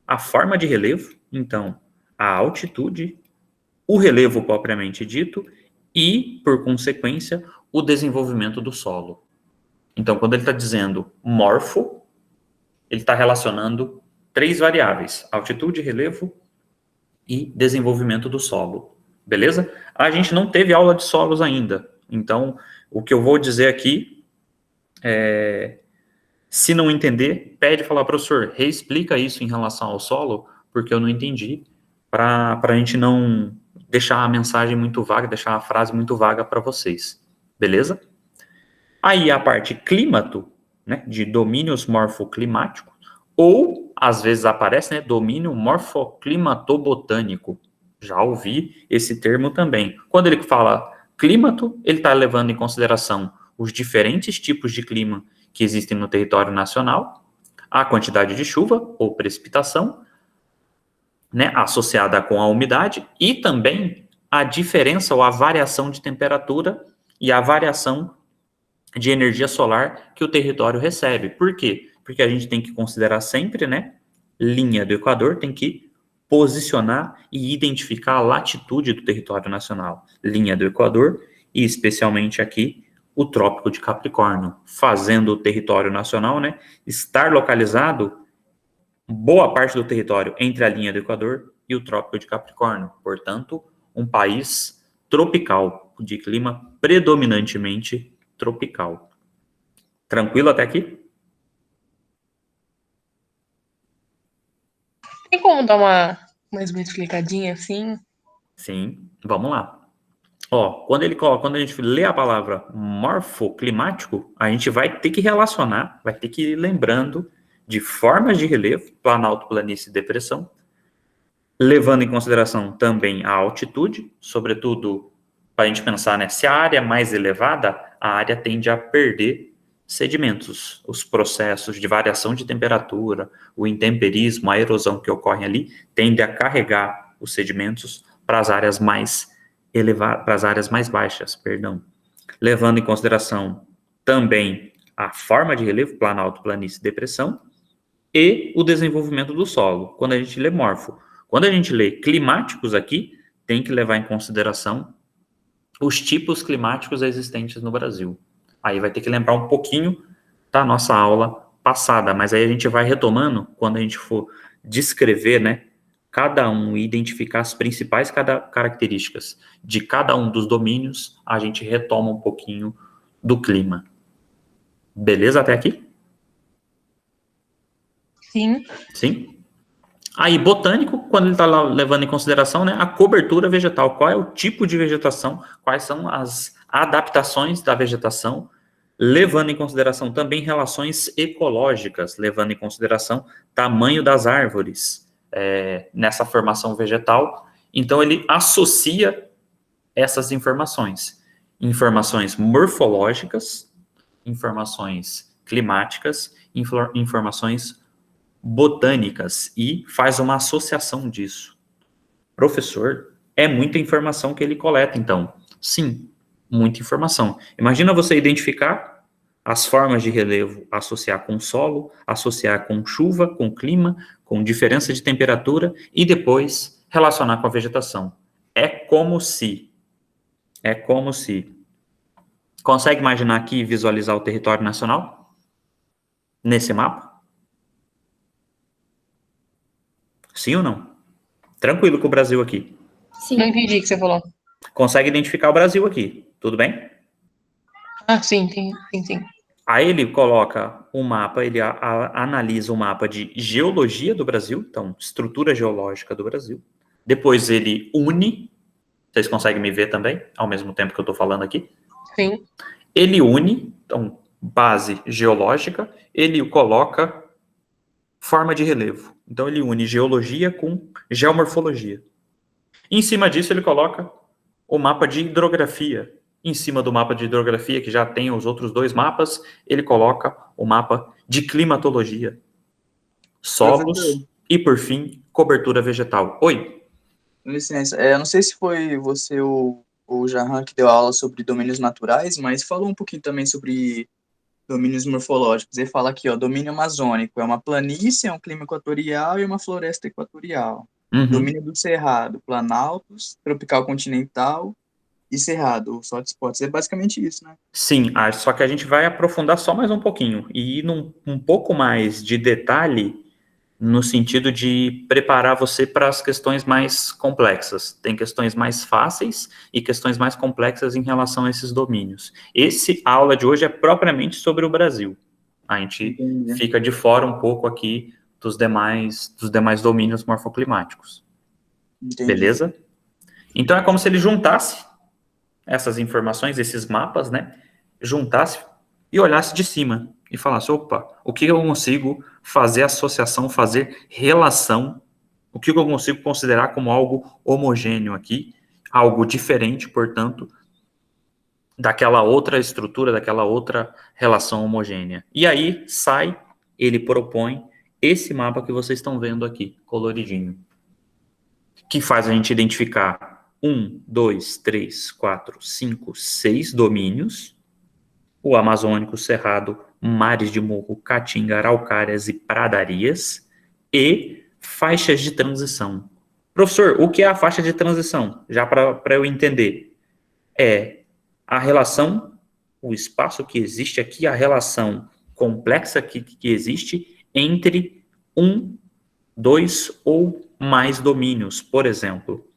a forma de relevo, então a altitude, o relevo propriamente dito e, por consequência, o desenvolvimento do solo. Então, quando ele está dizendo morfo, ele está relacionando 3 variáveis: altitude, relevo e desenvolvimento do solo. Beleza? A gente não teve aula de solos ainda. Então, o que eu vou dizer aqui se não entender, pede falar, professor, reexplica isso em relação ao solo, porque eu não entendi, para a gente não deixar a mensagem muito vaga, deixar a frase muito vaga para vocês. Beleza? Aí a parte clímato, né, de domínios morfoclimáticos, ou às vezes aparece, né, domínio morfoclimatobotânico. Já ouvi esse termo também. Quando ele fala clímato, ele está levando em consideração os diferentes tipos de clima que existem no território nacional, a quantidade de chuva ou precipitação, né, associada com a umidade, e também a diferença ou a variação de temperatura e a variação de energia solar que o território recebe. Por quê? Porque a gente tem que considerar sempre, né, linha do Equador, tem que posicionar e identificar a latitude do território nacional. Linha do Equador e especialmente aqui o Trópico de Capricórnio, fazendo o território nacional, né, estar localizado boa parte do território entre a linha do Equador e o Trópico de Capricórnio. Portanto, um país tropical, de clima predominantemente tropical. Tranquilo até aqui? Tem como dar mais uma explicadinha assim? Sim, vamos lá. Ó, quando a gente lê a palavra morfoclimático, a gente vai ter que relacionar, vai ter que ir lembrando de formas de relevo, planalto, planície e depressão, levando em consideração também a altitude, sobretudo para a gente pensar, né, se a área é mais elevada, a área tende a perder sedimentos, os processos de variação de temperatura, o intemperismo, a erosão que ocorre ali, tende a carregar os sedimentos para as áreas mais elevadas, para as áreas mais baixas, perdão. Levando em consideração também a forma de relevo, planalto, planície, depressão, e o desenvolvimento do solo, quando a gente lê morfo. Quando a gente lê climáticos aqui, tem que levar em consideração os tipos climáticos existentes no Brasil. Aí vai ter que lembrar um pouquinho da nossa aula passada, mas aí a gente vai retomando quando a gente for descrever, né, cada um e identificar as principais características de cada um dos domínios, a gente retoma um pouquinho do clima. Beleza até aqui? Sim. Sim? Aí, botânico, quando ele está levando em consideração, né, a cobertura vegetal, qual é o tipo de vegetação, quais são as adaptações da vegetação, levando em consideração também relações ecológicas, levando em consideração tamanho das árvores nessa formação vegetal. Então, ele associa essas informações, informações morfológicas, informações climáticas, informações botânicas e faz uma associação disso. Professor, é muita informação que ele coleta, então. Sim, muita informação. Imagina você identificar as formas de relevo, associar com solo, associar com chuva, com clima, com diferença de temperatura e depois relacionar com a vegetação. É como se. Consegue imaginar aqui e visualizar o território nacional? Nesse mapa? Sim ou não? Tranquilo com o Brasil aqui. Sim. Não entendi o que você falou. Consegue identificar o Brasil aqui, tudo bem? Ah, sim, sim. Aí ele coloca um mapa, ele analisa o mapa de geologia do Brasil, então, estrutura geológica do Brasil. Depois ele une, vocês conseguem me ver também, ao mesmo tempo que eu estou falando aqui? Sim. Ele une, então, base geológica, ele coloca forma de relevo. Então ele une geologia com geomorfologia. Em cima disso ele coloca o mapa de hidrografia. Em cima do mapa de hidrografia, que já tem os outros 2 mapas, ele coloca o mapa de climatologia. Solos e, por fim, cobertura vegetal. Oi? Com licença, eu não sei se foi você ou o Jahan que deu aula sobre domínios naturais, mas falou um pouquinho também sobre domínios morfológicos. Ele fala aqui, ó, domínio amazônico é uma planície, é um clima equatorial e uma floresta equatorial. Uhum. Domínio do cerrado, planaltos, tropical continental e cerrado, os hotspots. É basicamente isso, né? Sim, só que a gente vai aprofundar só mais um pouquinho e ir um pouco mais de detalhe no sentido de preparar você para as questões mais complexas. Tem questões mais fáceis e questões mais complexas em relação a esses domínios. A aula de hoje é propriamente sobre o Brasil. A gente Entendi. fica de fora um pouco aqui dos demais domínios morfoclimáticos. Entendi. Beleza? Então é como se ele juntasse essas informações, esses mapas, né? Juntasse e olhasse de cima e falasse, opa, o que eu consigo fazer associação, fazer relação, o que eu consigo considerar como algo homogêneo aqui, algo diferente, portanto, daquela outra estrutura, daquela outra relação homogênea. E aí ele propõe esse mapa que vocês estão vendo aqui, coloridinho, que faz a gente identificar 1, 2, 3, 4, 5, 6 domínios, o Amazônico, Cerrado, Mares de Morro, Caatinga, Araucárias e Pradarias, e faixas de transição. Professor, o que é a faixa de transição? Já para eu entender. É a relação, o espaço que existe aqui, a relação complexa que existe entre um, dois ou mais domínios. Por exemplo,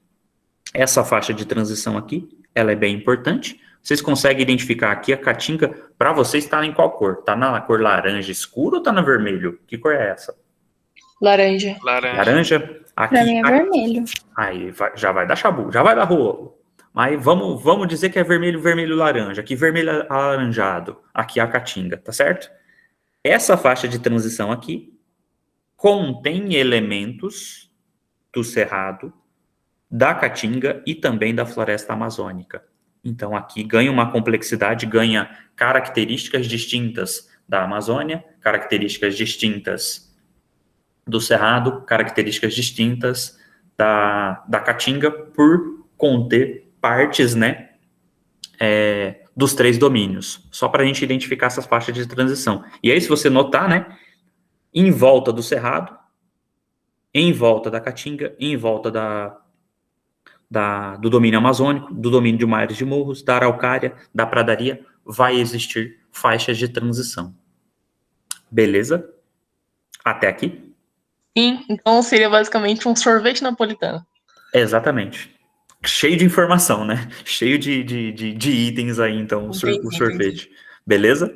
essa faixa de transição aqui, ela é bem importante. Vocês conseguem identificar aqui a caatinga, para vocês está em qual cor? Está na cor laranja escuro ou está na vermelho? Que cor é essa? Laranja. Laranja. Aqui, Pra mim é vermelho. Aí já vai dar chabu, já vai dar rolo. Mas vamos dizer que é vermelho, vermelho, laranja. Aqui vermelho alaranjado. Aqui a caatinga, tá certo? Essa faixa de transição aqui contém elementos do cerrado, da caatinga e também da floresta amazônica. Então aqui ganha uma complexidade, ganha características distintas da Amazônia, características distintas do cerrado, características distintas da caatinga, por conter partes, né, dos 3 domínios, só para a gente identificar essas faixas de transição. E aí, se você notar, né, em volta do cerrado, em volta da caatinga, em volta do domínio amazônico, do domínio de mares de morros, da araucária, da pradaria, vai existir faixas de transição. Beleza? Até aqui? Sim, então seria basicamente um sorvete napolitano. Exatamente. Cheio de informação, né? Cheio de itens aí, então, o sorvete. Beleza?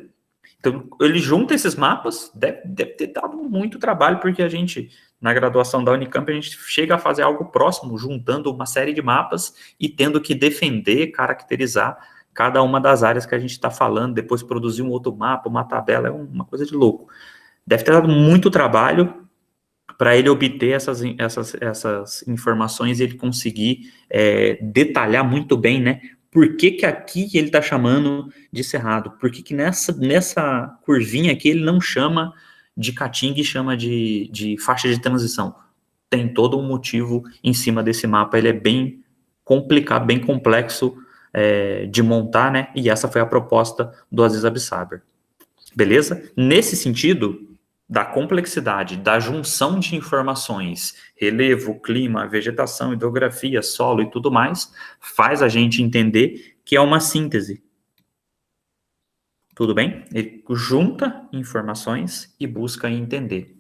Então, ele junta esses mapas, deve ter dado muito trabalho, porque a gente, na graduação da Unicamp, a gente chega a fazer algo próximo, juntando uma série de mapas e tendo que defender, caracterizar cada uma das áreas que a gente está falando, depois produzir um outro mapa, uma tabela, é uma coisa de louco. Deve ter dado muito trabalho para ele obter essas informações e ele conseguir detalhar muito bem, né? Por que aqui ele está chamando de cerrado? Por que nessa curvinha aqui ele não chama de caatinga e chama de faixa de transição? Tem todo um motivo em cima desse mapa, ele é bem complicado, bem complexo de montar, né? E essa foi a proposta do Aziz Absaber. Beleza? Nesse sentido, da complexidade, da junção de informações, relevo, clima, vegetação, hidrografia, solo e tudo mais, faz a gente entender que é uma síntese. Tudo bem? Ele junta informações e busca entender.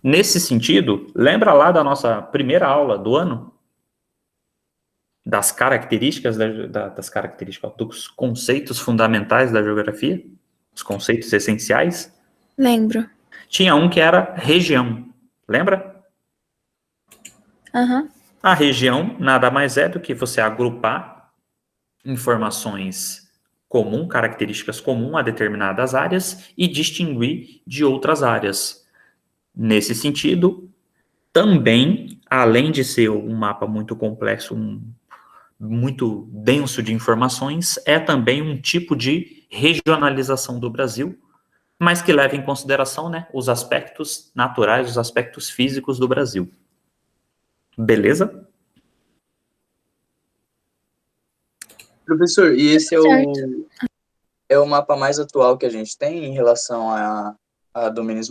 Nesse sentido, lembra lá da nossa primeira aula do ano? Das características, dos conceitos fundamentais da geografia? Os conceitos essenciais? Lembro. Tinha um que era região. Lembra? Uhum. A região nada mais é do que você agrupar informações comuns, características comuns a determinadas áreas e distinguir de outras áreas. Nesse sentido, também, além de ser um mapa muito complexo, muito denso de informações, é também um tipo de regionalização do Brasil, mas que leva em consideração, né, os aspectos naturais, os aspectos físicos do Brasil. Beleza? Professor, e esse é o é o mapa mais atual que a gente tem em relação a domínios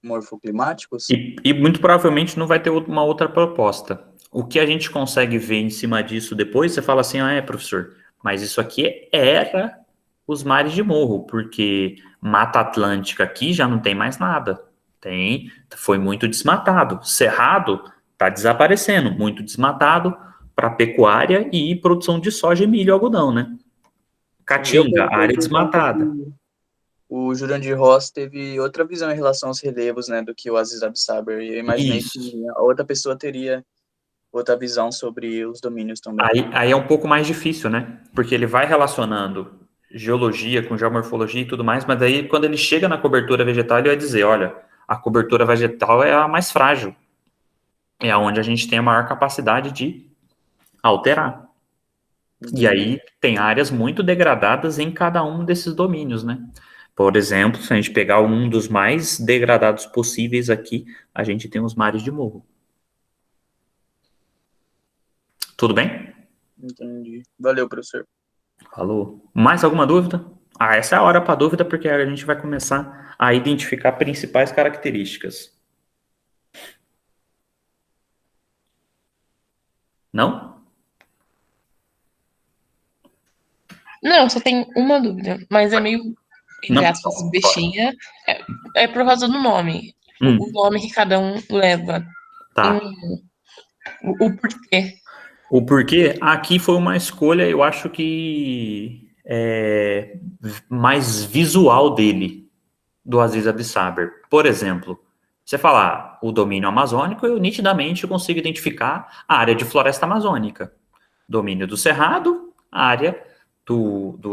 morfoclimáticos? E muito provavelmente não vai ter uma outra proposta. O que a gente consegue ver em cima disso depois, você fala assim, professor, mas isso aqui era os mares de morro, porque Mata Atlântica aqui já não tem mais nada. Foi muito desmatado. Cerrado está desaparecendo, muito desmatado para pecuária e produção de soja, milho e algodão, né? Eu Caatinga, coloquei área por conta desmatada. que o Jurandir Ross teve outra visão em relação aos relevos, né, do que o Aziz Absaber, e eu imaginei que Isso. a outra pessoa teria outra visão sobre os domínios também. Aí é um pouco mais difícil, né? Porque ele vai relacionando geologia com geomorfologia e tudo mais, mas daí quando ele chega na cobertura vegetal, ele vai dizer, olha, a cobertura vegetal é a mais frágil. É onde a gente tem a maior capacidade de alterar. E Entendi. aí tem áreas muito degradadas em cada um desses domínios, né? Por exemplo, se a gente pegar um dos mais degradados possíveis aqui, a gente tem os mares de morro. Tudo bem? Entendi. Valeu, professor. Falou. Mais alguma dúvida? Essa é a hora para dúvida, porque a gente vai começar a identificar principais características. Não? Não, só tem uma dúvida, mas é meio, entre Não? aspas, bestinha. É por causa do nome. O nome que cada um leva. Tá. O porquê. O porquê? Aqui foi uma escolha, eu acho que mais visual dele, do Aziz Absaber. Por exemplo, você falar o domínio amazônico, eu nitidamente consigo identificar a área de floresta amazônica. Domínio do cerrado, a área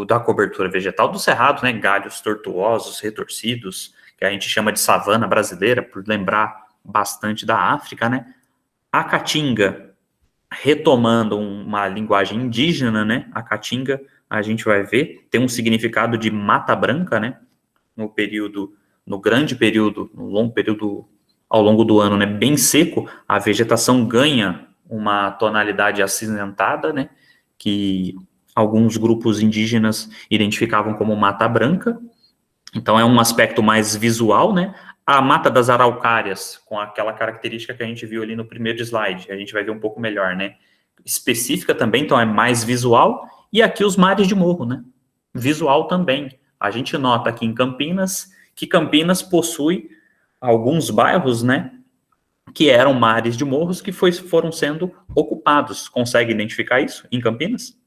da cobertura vegetal do cerrado, né? Galhos tortuosos, retorcidos, que a gente chama de savana brasileira, por lembrar bastante da África, né? A caatinga, retomando uma linguagem indígena, né? A caatinga, a gente vai ver, tem um significado de mata branca, né? No grande período, no longo período ao longo do ano, né? Bem seco, a vegetação ganha uma tonalidade acinzentada, né? Que alguns grupos indígenas identificavam como mata branca. Então é um aspecto mais visual, né? A mata das araucárias, com aquela característica que a gente viu ali no primeiro slide, a gente vai ver um pouco melhor, né? Específica também, então é mais visual. E aqui os mares de morro, né? Visual também. A gente nota aqui em Campinas que Campinas possui alguns bairros, né? Que eram mares de morros que foram sendo ocupados. Consegue identificar isso em Campinas?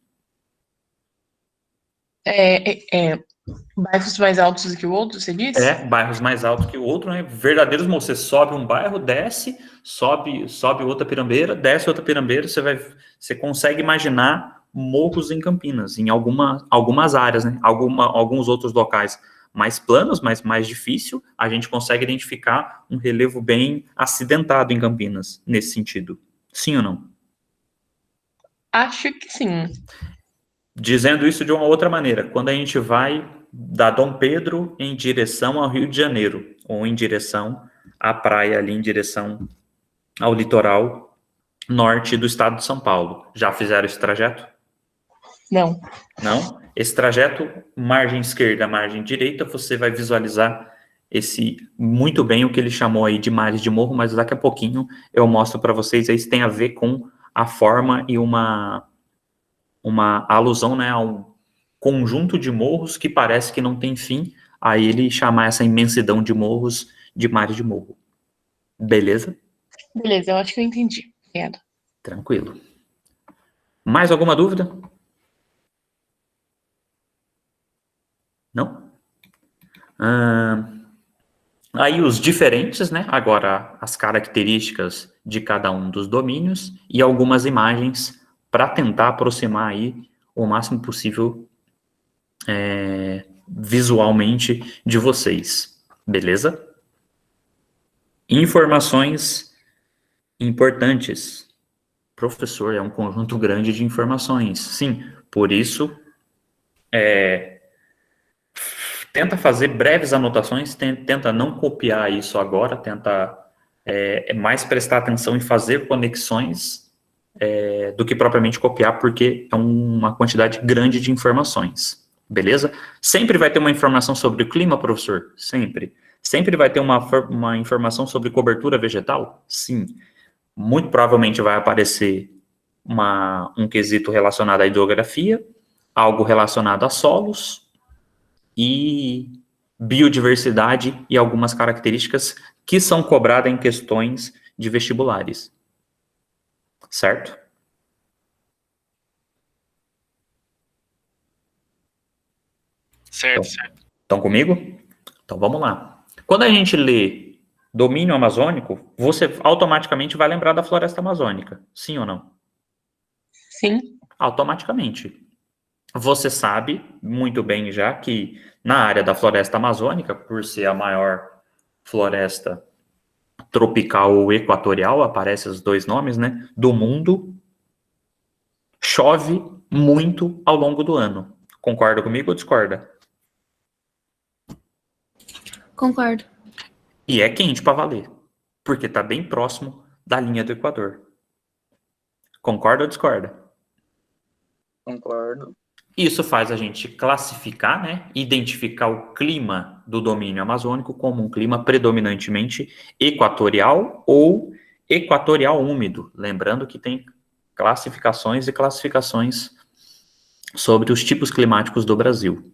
Bairros mais altos do que o outro, você disse? Bairros mais altos que o outro, né? Verdadeiros morros. Você sobe um bairro, desce, sobe outra pirambeira, desce outra pirambeira, você consegue imaginar morros em Campinas, em algumas áreas, né? Alguns outros locais mais planos, mas mais difícil, a gente consegue identificar um relevo bem acidentado em Campinas, nesse sentido. Sim ou não? Acho que sim. Dizendo isso de uma outra maneira, quando a gente vai da Dom Pedro em direção ao Rio de Janeiro, ou em direção à praia, ali em direção ao litoral norte do estado de São Paulo. Já fizeram esse trajeto? Não. Não? Esse trajeto, margem esquerda, margem direita, você vai visualizar muito bem o que ele chamou aí de mares de morro, mas daqui a pouquinho eu mostro para vocês, isso tem a ver com a forma e uma alusão, né, a um conjunto de morros que parece que não tem fim, aí ele chamar essa imensidão de morros de mares de morro. Beleza? Beleza, eu acho que eu entendi. Obrigada. Tranquilo. Mais alguma dúvida? Não? Aí os diferentes, né? Agora as características de cada um dos domínios e algumas imagens para tentar aproximar aí o máximo possível visualmente de vocês. Beleza? Informações importantes. Professor, é um conjunto grande de informações. Sim, por isso, tenta fazer breves anotações, tenta não copiar isso agora, tenta mais prestar atenção em fazer conexões do que propriamente copiar, porque é uma quantidade grande de informações. Beleza? Sempre vai ter uma informação sobre o clima, professor? Sempre. Sempre vai ter uma informação sobre cobertura vegetal? Sim. Muito provavelmente vai aparecer um quesito relacionado à hidrografia, algo relacionado a solos e biodiversidade e algumas características que são cobradas em questões de vestibulares. Certo? Certo, certo. Estão comigo? Então vamos lá. Quando a gente lê domínio amazônico, você automaticamente vai lembrar da floresta amazônica. Sim ou não? Sim. Automaticamente. Você sabe muito bem já que na área da floresta amazônica, por ser a maior floresta tropical ou equatorial, aparecem os dois nomes, né, do mundo, chove muito ao longo do ano. Concorda comigo ou discorda? Concordo. E é quente para valer, porque está bem próximo da linha do Equador. Concorda ou discorda? Concordo. Isso faz a gente classificar, né, identificar o clima do domínio amazônico como um clima predominantemente equatorial ou equatorial úmido. Lembrando que tem classificações e classificações sobre os tipos climáticos do Brasil.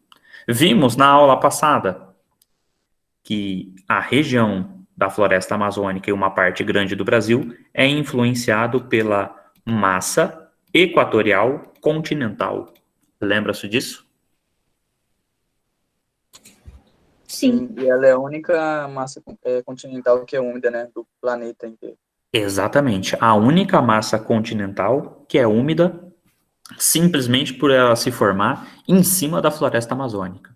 Vimos na aula passada que a região da floresta amazônica e uma parte grande do Brasil é influenciado pela massa equatorial continental. Lembra-se disso? Sim. E ela é a única massa continental que é úmida, né, do planeta inteiro. Exatamente. A única massa continental que é úmida simplesmente por ela se formar em cima da floresta amazônica.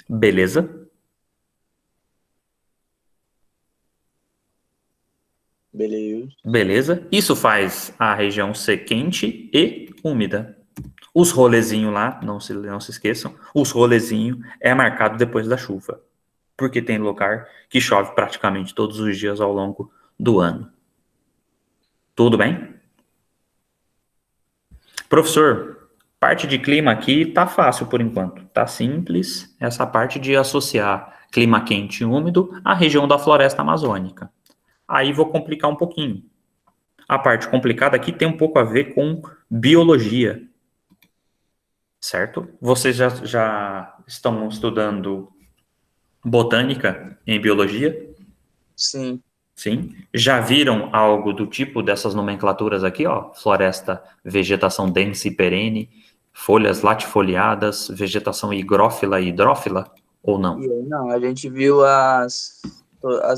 Beleza? Beleza. Beleza? Isso faz a região ser quente e úmida. Os rolezinhos lá, não se esqueçam, os rolezinhos é marcado depois da chuva. Porque tem lugar que chove praticamente todos os dias ao longo do ano. Tudo bem? Professor, parte de clima aqui tá fácil por enquanto. Tá simples essa parte de associar clima quente e úmido à região da floresta amazônica. Aí vou complicar um pouquinho. A parte complicada aqui tem um pouco a ver com biologia. Certo? Vocês já estão estudando botânica em biologia? Sim. Sim. Já viram algo do tipo dessas nomenclaturas aqui, ó? Floresta, vegetação densa e perene, folhas latifoliadas, vegetação higrófila e hidrófila, ou não? E aí, não, a gente viu as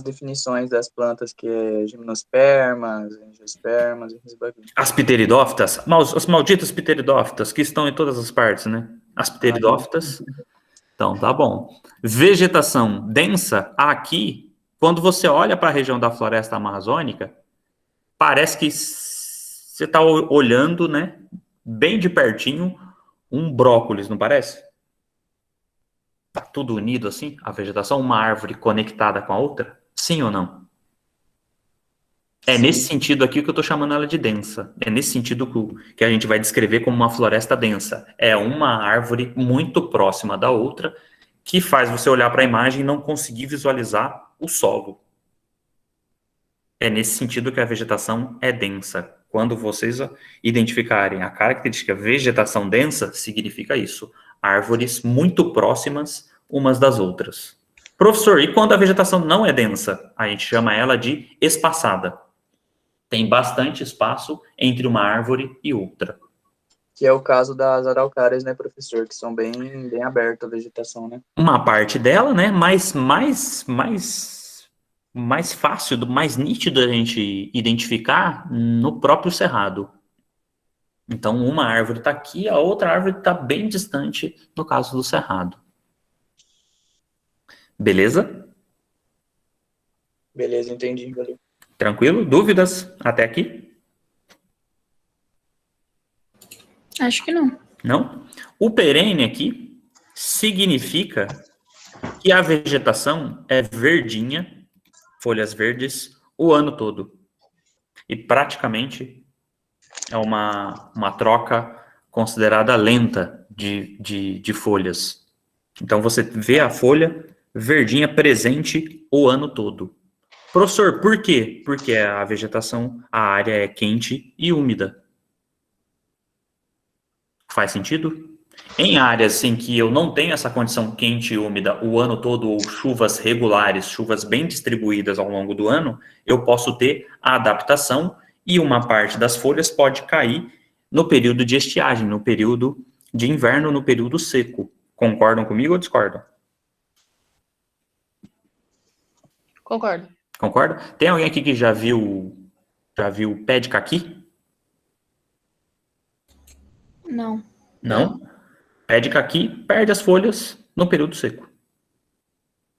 definições das plantas, que é gimnospermas, angiospermas, esses bagulhos. As pteridófitas, as malditas pteridófitas, que estão em todas as partes, né? As pteridófitas. Então, tá bom. Vegetação densa, aqui, quando você olha para a região da floresta amazônica, parece que você está olhando, né, bem de pertinho, um brócolis, não parece? Tá tudo unido assim, a vegetação, uma árvore conectada com a outra? Sim ou não? É Sim. nesse sentido aqui que eu estou chamando ela de densa. É nesse sentido que a gente vai descrever como uma floresta densa. É uma árvore muito próxima da outra que faz você olhar para a imagem e não conseguir visualizar o solo. É nesse sentido que a vegetação é densa. Quando vocês identificarem a característica vegetação densa, significa isso. Árvores muito próximas umas das outras. Professor, e quando a vegetação não é densa? A gente chama ela de espaçada. Tem bastante espaço entre uma árvore e outra. Que é o caso das araucárias, né, professor? Que são bem abertas a vegetação, né? Uma parte dela, né, mais fácil, mais nítido a gente identificar no próprio cerrado. Então, uma árvore está aqui, a outra árvore está bem distante, no caso do cerrado. Beleza? Beleza, entendi, valeu. Tranquilo? Dúvidas até aqui? Acho que não. Não? O perene aqui significa que a vegetação é verdinha, folhas verdes, o ano todo. E praticamente é uma troca considerada lenta de folhas. Então, você vê a folha verdinha presente o ano todo. Professor, por quê? Porque a vegetação, a área é quente e úmida. Faz sentido? Em áreas em que eu não tenho essa condição quente e úmida o ano todo, ou chuvas regulares, chuvas bem distribuídas ao longo do ano, eu posso ter a adaptação e uma parte das folhas pode cair no período de estiagem, no período de inverno, no período seco. Concordam comigo ou discordam? Concordo. Concorda? Tem alguém aqui que já viu pé de caqui? Não. Não? Pé de caqui perde as folhas no período seco.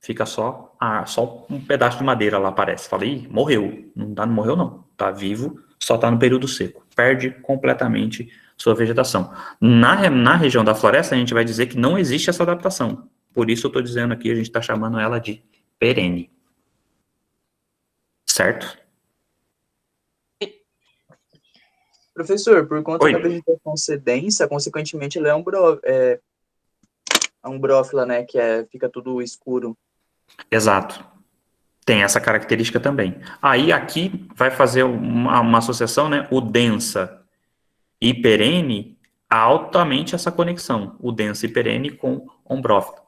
Fica só um pedaço de madeira lá, aparece. Falei, morreu. Não morreu, não. Tá vivo, só tá no período seco. Perde completamente sua vegetação. Na região da floresta, a gente vai dizer que não existe essa adaptação. Por isso eu tô dizendo aqui, a gente tá chamando ela de perene. Certo? Professor, por conta Oi. da vegetação ser densa, consequentemente ela é umbrófila, né? Fica tudo escuro. Exato. Tem essa característica também. Aí aqui vai fazer uma associação, né? O densa e perene, altamente essa conexão. O densa e perene com ombrófila.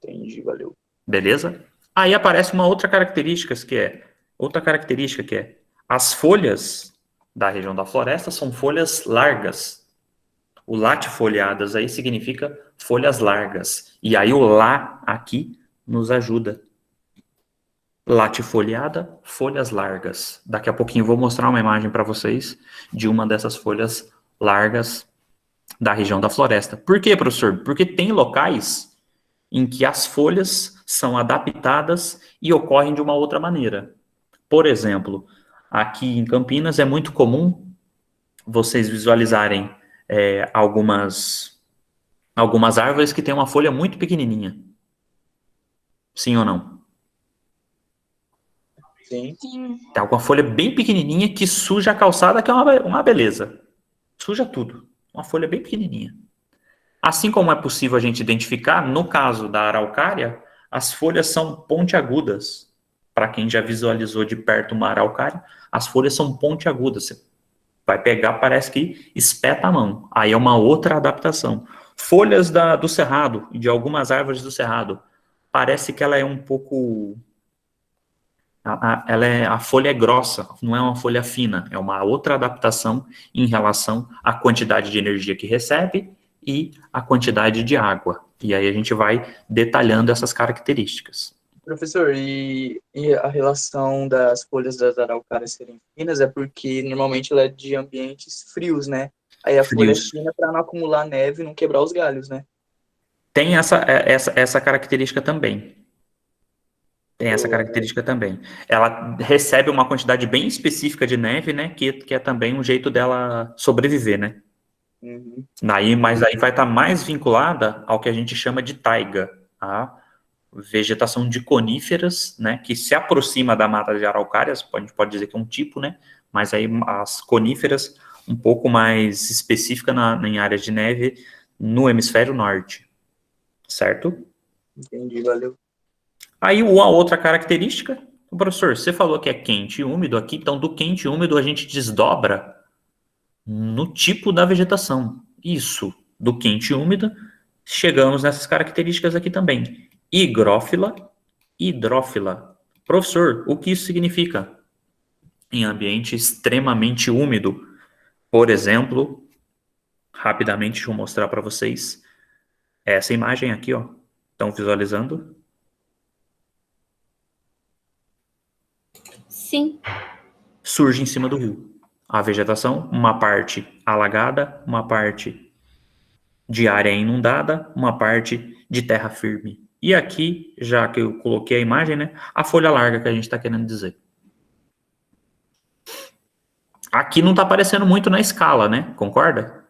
Entendi, valeu. Beleza? Aí aparece uma outra característica que é as folhas da região da floresta são folhas largas. O latifoliadas aí significa folhas largas. E aí o lá aqui nos ajuda. Latifoliada, folhas largas. Daqui a pouquinho eu vou mostrar uma imagem para vocês de uma dessas folhas largas da região da floresta. Por quê, professor? Porque tem locais em que as folhas são adaptadas e ocorrem de uma outra maneira. Por exemplo, aqui em Campinas é muito comum vocês visualizarem algumas árvores que têm uma folha muito pequenininha. Sim ou não? Sim. Sim. Tá com a folha bem pequenininha que suja a calçada, que é uma beleza. Suja tudo. Uma folha bem pequenininha. Assim como é possível a gente identificar, no caso da araucária, as folhas são pontiagudas. Para quem já visualizou de perto uma araucária, as folhas são pontiagudas. Você vai pegar, parece que espeta a mão. Aí é uma outra adaptação. Folhas do cerrado, de algumas árvores do cerrado, parece que ela é um pouco... a folha é grossa, não é uma folha fina, é uma outra adaptação em relação à quantidade de energia que recebe e a quantidade de água. E aí a gente vai detalhando essas características. Professor, e a relação das folhas das araucárias serem finas é porque normalmente ela é de ambientes frios, né? Aí a folha é fina para não acumular neve e não quebrar os galhos, né? Tem essa característica também. Tem essa característica também. Ela recebe uma quantidade bem específica de neve, né? Que é também um jeito dela sobreviver, né? Uhum. Mas aí vai estar mais vinculada ao que a gente chama de taiga, a vegetação de coníferas, né? Que se aproxima da mata de araucárias, a gente pode dizer que é um tipo, né? Mas aí as coníferas um pouco mais específica em áreas de neve no hemisfério norte, certo? Entendi, valeu. Aí uma outra característica, professor, você falou que é quente e úmido aqui, então do quente e úmido a gente desdobra no tipo da vegetação. Isso, do quente e úmido, chegamos nessas características aqui também. Higrófila, hidrófila. Professor, o que isso significa? Em ambiente extremamente úmido, por exemplo, rapidamente deixa eu mostrar para vocês essa imagem aqui, ó. Estão visualizando? Sim. Surge em cima do rio. A vegetação, uma parte alagada, uma parte de área inundada, uma parte de terra firme. E aqui, já que eu coloquei a imagem, né, a folha larga que a gente está querendo dizer. Aqui não está aparecendo muito na escala, né? Concorda?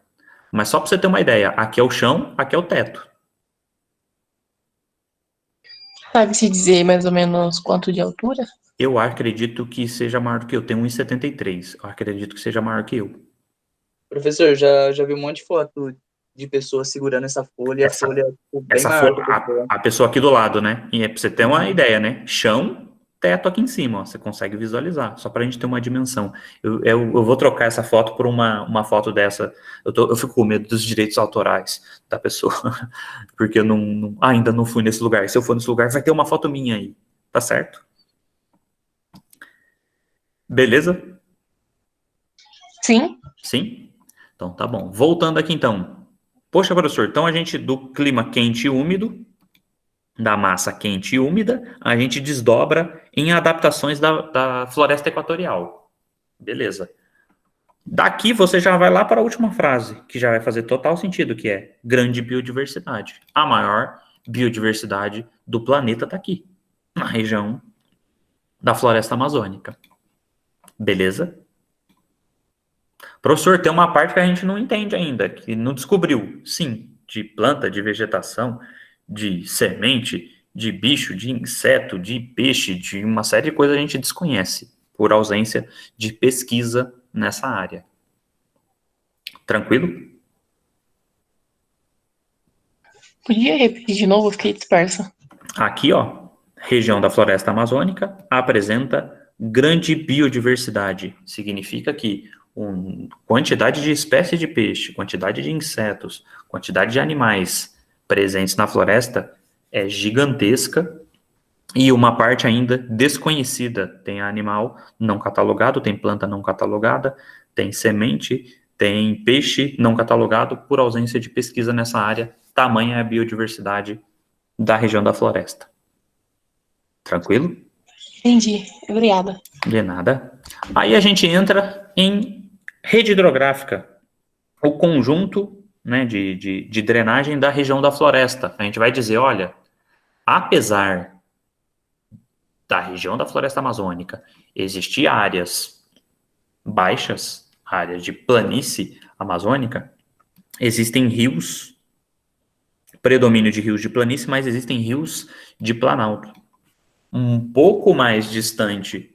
Mas só para você ter uma ideia, aqui é o chão, aqui é o teto. Sabe-se dizer mais ou menos quanto de altura? Eu acredito que seja maior do que eu. Tenho 1,73. Eu acredito que seja maior que eu. Professor, já vi um monte de foto de pessoas segurando essa folha, e a folha ficou bem Essa maior foi que a pessoa. a pessoa aqui do lado, né? E é pra você ter uma ideia, né? Chão, teto aqui em cima, ó. Você consegue visualizar, só pra gente ter uma dimensão. Eu vou trocar essa foto por uma foto dessa. Eu fico com medo dos direitos autorais da pessoa, porque eu ainda não fui nesse lugar. Se eu for nesse lugar, vai ter uma foto minha aí, tá certo? Beleza? Sim, Sim? Então tá bom. Voltando aqui então. Poxa, professor, então a gente do clima quente e úmido, da massa quente e úmida, a gente desdobra em adaptações da floresta equatorial. Beleza. Daqui você já vai lá para a última frase, que já vai fazer total sentido, que é grande biodiversidade. A maior biodiversidade do planeta está aqui, na região da floresta amazônica. Beleza? Professor, tem uma parte que a gente não entende ainda, que não descobriu. Sim, de planta, de vegetação, de semente, de bicho, de inseto, de peixe, de uma série de coisas a gente desconhece, por ausência de pesquisa nessa área. Tranquilo? podia repetir de novo, eu fiquei dispersa. Aqui, ó, região da floresta amazônica apresenta grande biodiversidade. Significa que quantidade de espécies de peixe, quantidade de insetos, quantidade de animais presentes na floresta é gigantesca e uma parte ainda desconhecida. Tem animal não catalogado, tem planta não catalogada, tem semente, tem peixe não catalogado por ausência de pesquisa nessa área. Tamanha é a biodiversidade da região da floresta. Tranquilo? Entendi, obrigada. De nada. Aí a gente entra em rede hidrográfica, o conjunto, né, de drenagem da região da floresta. A gente vai dizer, olha, apesar da região da floresta amazônica existir áreas baixas, áreas de planície amazônica, existem rios, predomínio de rios de planície, mas existem rios de planalto. Um pouco mais distante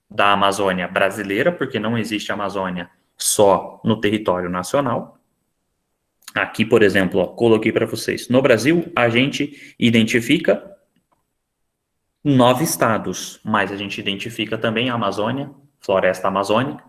da Amazônia brasileira, porque não existe Amazônia só no território nacional. Aqui, por exemplo, ó, coloquei para vocês. No Brasil, a gente identifica 9 estados, mas a gente identifica também a Amazônia, floresta amazônica,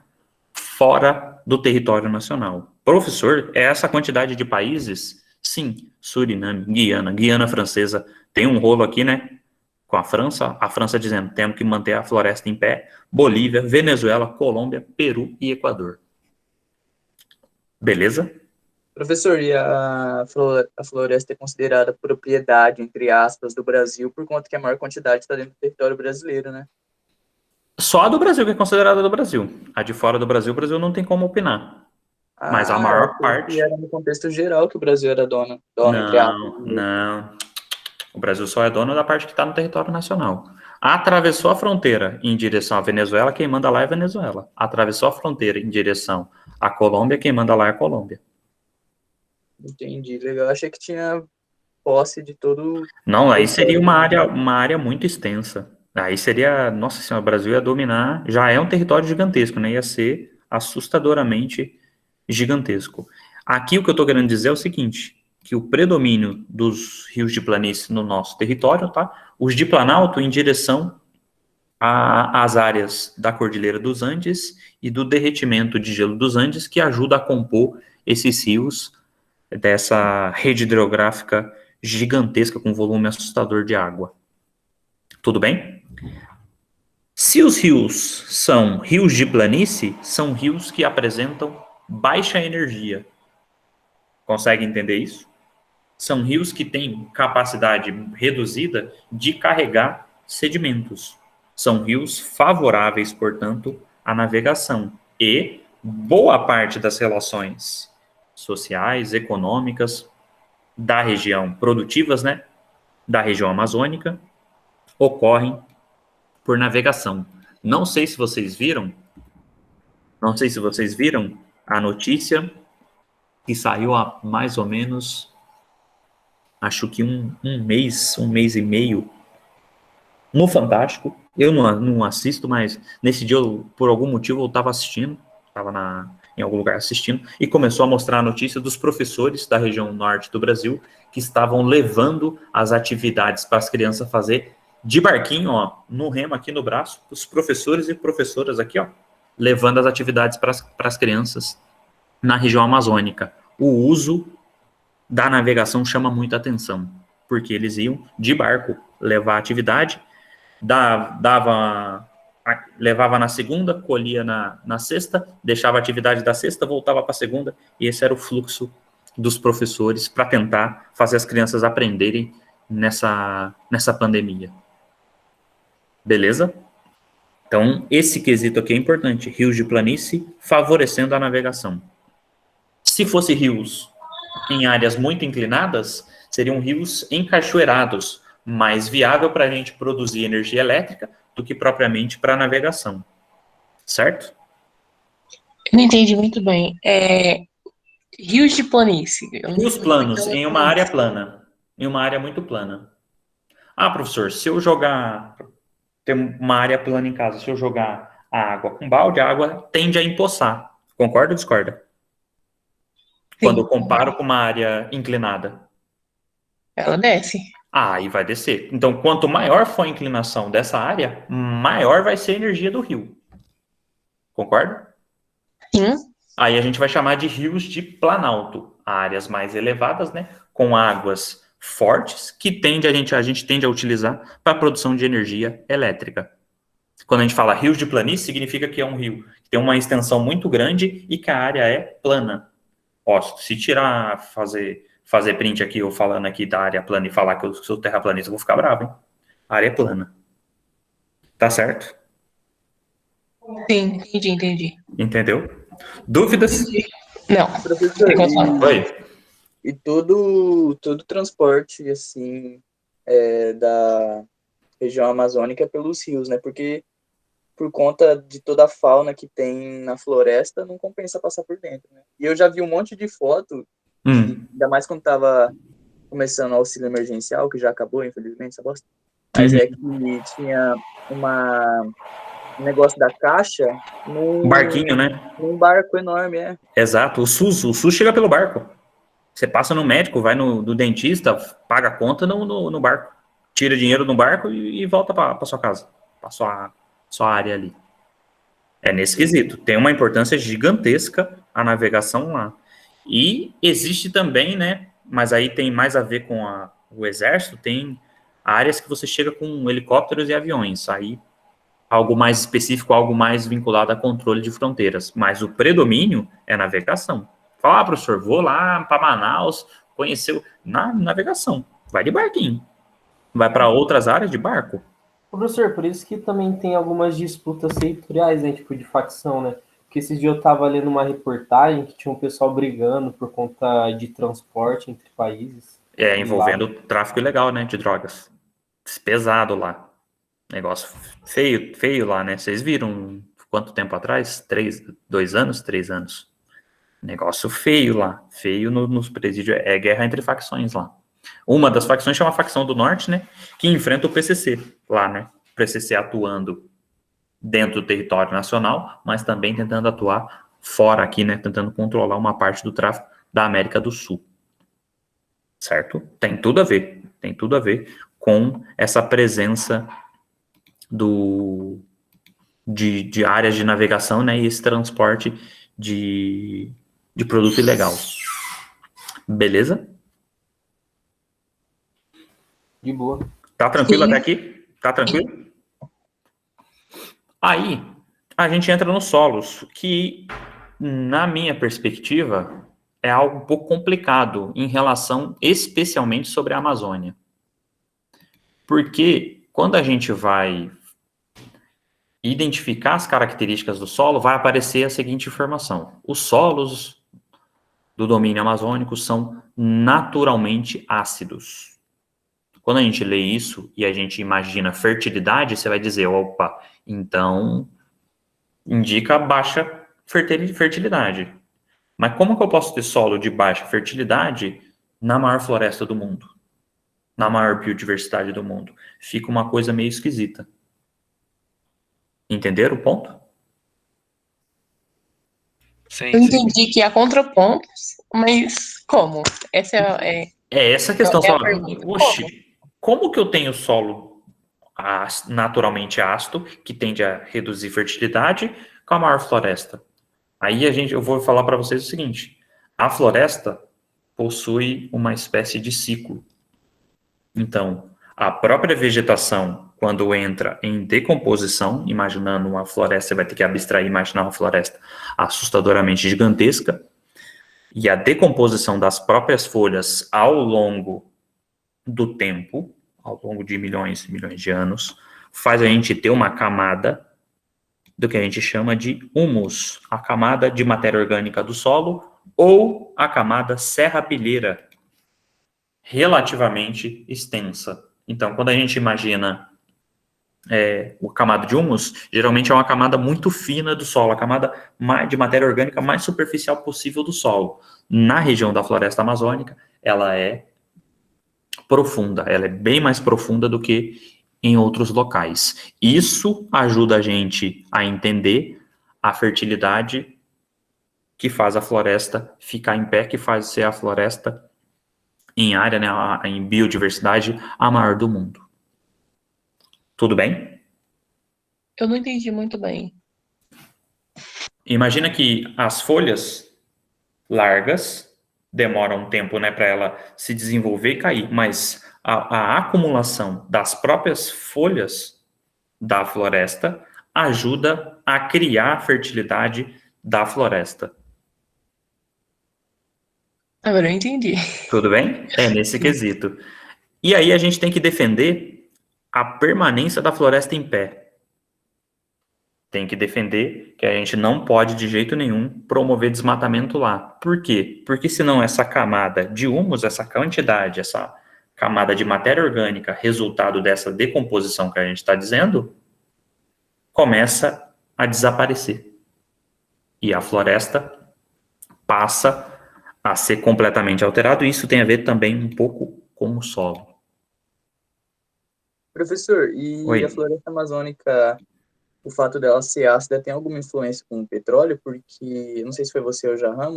fora do território nacional. Professor, é essa quantidade de países? Sim, Suriname, Guiana Francesa, tem um rolo aqui, né? Com a França dizendo temos que manter a floresta em pé, Bolívia, Venezuela, Colômbia, Peru e Equador. Beleza? Professor, e a floresta é considerada propriedade, entre aspas, do Brasil, por conta que a maior quantidade está dentro do território brasileiro, né? Só a do Brasil que é considerada do Brasil. A de fora do Brasil, o Brasil não tem como opinar. Mas a maior parte... Era no contexto geral que o Brasil era dono entre aspas. Não. O Brasil só é dono da parte que está no território nacional. Atravessou a fronteira em direção à Venezuela, quem manda lá é a Venezuela. Atravessou a fronteira em direção à Colômbia, quem manda lá é a Colômbia. Entendi, legal. Achei que tinha posse de todo... Não, aí seria uma área muito extensa. Aí seria, nossa senhora, o Brasil ia dominar, já é um território gigantesco, né? Ia ser assustadoramente gigantesco. Aqui o que eu estou querendo dizer é o seguinte, que o predomínio dos rios de planície no nosso território, tá? Os de planalto em direção às áreas da Cordilheira dos Andes e do derretimento de gelo dos Andes, que ajuda a compor esses rios dessa rede hidrográfica gigantesca com volume assustador de água. Tudo bem? Se os rios são rios de planície, são rios que apresentam baixa energia. Consegue entender isso? São rios que têm capacidade reduzida de carregar sedimentos. São rios favoráveis, portanto, à navegação. E boa parte das relações sociais, econômicas da região, produtivas, né, da região amazônica, ocorrem por navegação. Não sei se vocês viram a notícia que saiu há mais ou menos, acho que um mês e meio, no Fantástico. Eu não assisto, mas nesse dia, por algum motivo, eu estava assistindo, estava em algum lugar assistindo, e começou a mostrar a notícia dos professores da região norte do Brasil que estavam levando as atividades para as crianças fazer de barquinho, ó, no remo aqui no braço, os professores e professoras aqui, ó, levando as atividades para as crianças na região amazônica. O uso da navegação chama muita atenção, porque eles iam de barco levar a atividade, levava na segunda, colhia na sexta, deixava a atividade da sexta, voltava para a segunda, e esse era o fluxo dos professores para tentar fazer as crianças aprenderem nessa pandemia. Beleza? Então, esse quesito aqui é importante. Rios de planície favorecendo a navegação. Se fosse rios em áreas muito inclinadas, seriam rios encachoeirados, mais viável para a gente produzir energia elétrica do que propriamente para a navegação. Certo? Eu não entendi muito bem. Rios de planície. Rios planos, em uma área plana. Em uma área muito plana. Ah, professor, se eu jogar... Tem uma área plana em casa, se eu jogar a água com balde, a água tende a empoçar. Concorda ou discorda? Sim. Quando eu comparo com uma área inclinada. Ela desce. Aí vai descer. Então, quanto maior for a inclinação dessa área, maior vai ser a energia do rio. Concorda? Sim. Aí a gente vai chamar de rios de planalto. Áreas mais elevadas, né? Com águas fortes, que a gente tende a utilizar para a produção de energia elétrica. Quando a gente fala rios de planície, significa que é um rio que tem uma extensão muito grande e que a área é plana. Ó, se fazer print aqui, ou falando aqui da área plana e falar que eu sou terraplanista, eu vou ficar bravo, hein? A área é plana. Tá certo? Sim, entendi. Entendeu? Dúvidas? Entendi. Não. Professor, Oi. e todo transporte, assim, da região amazônica é pelos rios, né? Porque por conta de toda a fauna que tem na floresta, não compensa passar por dentro, né? E eu já vi um monte de foto, ainda mais quando tava começando o auxílio emergencial, que já acabou, infelizmente, essa bosta. Mas é que tinha um negócio da caixa Um barquinho, né? num barco enorme, Exato. O SUS chega pelo barco. Você passa no médico, vai no dentista, paga a conta no barco. Tira dinheiro no barco e volta para sua casa. Para sua área ali. É nesse quesito. Tem uma importância gigantesca a navegação lá. E existe também, né? Mas aí tem mais a ver com o exército, tem áreas que você chega com helicópteros e aviões. Aí algo mais específico, algo mais vinculado a controle de fronteiras. Mas o predomínio é navegação. Fala, professor, vou lá para Manaus, conhecer na navegação. Vai de barquinho. Vai para outras áreas de barco. Professor, por isso que também tem algumas disputas territoriais, né, tipo de facção, né? Porque esses dias eu estava lendo uma reportagem que tinha um pessoal brigando por conta de transporte entre países. Envolvendo tráfico ilegal, né, de drogas. Pesado lá. Negócio feio lá, né? Vocês viram quanto tempo atrás? 2 anos? 3 anos. Negócio feio lá. Feio nos presídios. É guerra entre facções lá. Uma das facções chama a facção do norte, né? Que enfrenta o PCC lá, né? O PCC atuando dentro do território nacional, mas também tentando atuar fora aqui, né? Tentando controlar uma parte do tráfico da América do Sul. Certo? Tem tudo a ver. Tem tudo a ver com essa presença de áreas de navegação, né, e esse transporte de produto ilegal. Beleza? De boa. Tá tranquilo Sim. até aqui? Tá tranquilo? Aí, a gente entra nos solos, que, na minha perspectiva, é algo um pouco complicado em relação, especialmente sobre a Amazônia. Porque quando a gente vai identificar as características do solo, vai aparecer a seguinte informação. Os solos do domínio amazônico são naturalmente ácidos. Quando a gente lê isso e a gente imagina fertilidade, você vai dizer, opa, então indica baixa fertilidade. Mas como que eu posso ter solo de baixa fertilidade na maior floresta do mundo? Na maior biodiversidade do mundo? Fica uma coisa meio esquisita. Entenderam o ponto? Sim, Eu sim. entendi que há contrapontos, mas como? Essa É essa a questão. é a Fala, pergunta. oxe, como que eu tenho solo naturalmente ácido, que tende a reduzir fertilidade, com a maior floresta? Aí eu vou falar para vocês o seguinte: a floresta possui uma espécie de ciclo. Então, a própria vegetação, quando entra em decomposição, imaginando uma floresta, você vai ter que abstrair, imaginar uma floresta assustadoramente gigantesca, e a decomposição das próprias folhas ao longo do tempo, ao longo de milhões e milhões de anos, faz a gente ter uma camada do que a gente chama de humus, a camada de matéria orgânica do solo, ou a camada serrapilheira, relativamente extensa. Então, quando a gente imagina o camada de humus, geralmente é uma camada muito fina do solo, a camada de matéria orgânica mais superficial possível do solo. Na região da floresta amazônica, ela é profunda, ela é bem mais profunda do que em outros locais. Isso ajuda a gente a entender a fertilidade que faz a floresta ficar em pé, que faz ser a floresta em área, né, em biodiversidade, a maior do mundo. Tudo bem? Eu não entendi muito bem. Imagina que as folhas largas demoram um tempo, né, para ela se desenvolver e cair, mas a acumulação das próprias folhas da floresta ajuda a criar a fertilidade da floresta. Agora eu entendi. Tudo bem? É nesse quesito. E aí a gente tem que defender a permanência da floresta em pé. Tem que defender que a gente não pode de jeito nenhum promover desmatamento lá. Por quê? Porque senão essa camada de humus, essa quantidade, essa camada de matéria orgânica, resultado dessa decomposição que a gente está dizendo, começa a desaparecer. E a floresta passa a ser completamente alterada. E isso tem a ver também um pouco com o solo. Professor, e Oi. a floresta amazônica, o fato dela ser ácida tem alguma influência com o petróleo? Porque, não sei se foi você ou o Jahan,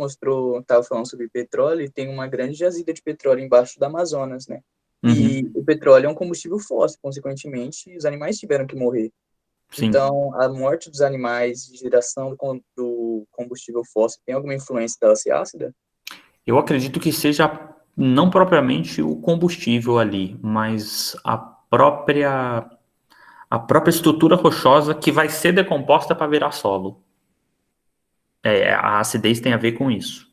estava falando sobre petróleo e tem uma grande jazida de petróleo embaixo da Amazonas, né? E Uhum. o petróleo é um combustível fóssil, consequentemente, os animais tiveram que morrer. Sim. Então, a morte dos animais, geração do combustível fóssil, tem alguma influência dela ser ácida? Eu acredito que seja não propriamente o combustível ali, mas a própria estrutura rochosa que vai ser decomposta para virar solo. A acidez tem a ver com isso.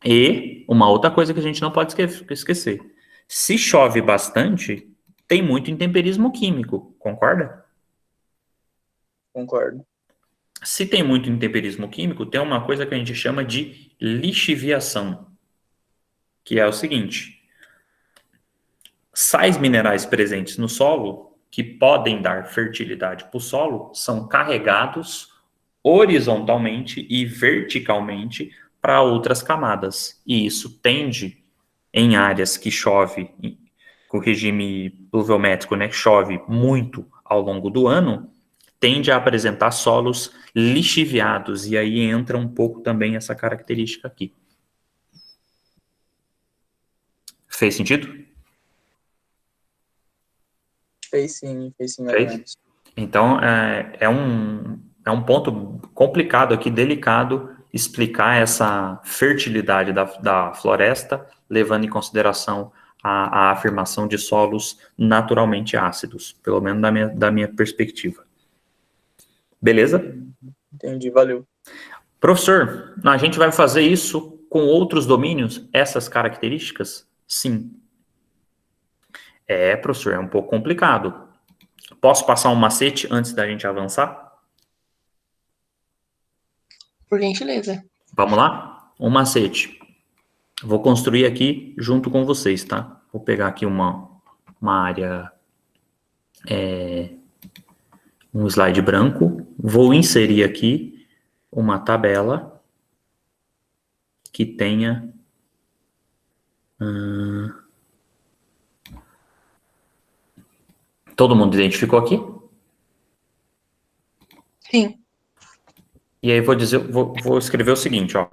E uma outra coisa que a gente não pode esquecer. Se chove bastante, tem muito intemperismo químico, concorda? Concordo. Se tem muito intemperismo químico, tem uma coisa que a gente chama de lixiviação, que é o seguinte: sais minerais presentes no solo, que podem dar fertilidade para o solo, são carregados horizontalmente e verticalmente para outras camadas. E isso tende, em áreas que chove, com o regime pluviométrico, né, que chove muito ao longo do ano, tende a apresentar solos lixiviados. E aí entra um pouco também essa característica aqui. Fez sentido? Fez sim, mais ou Fez? menos. Então, é um ponto complicado aqui, delicado, explicar essa fertilidade da floresta, levando em consideração a afirmação de solos naturalmente ácidos, pelo menos da minha perspectiva. Beleza? Entendi, valeu. Professor, a gente vai fazer isso com outros domínios, essas características? Sim. Professor, é um pouco complicado. Posso passar um macete antes da gente avançar? Por gentileza. Vamos lá? Um macete. Vou construir aqui junto com vocês, tá? Vou pegar aqui uma área, um slide branco. Vou inserir aqui uma tabela que tenha... Todo mundo identificou aqui? Sim. E aí vou escrever o seguinte, ó.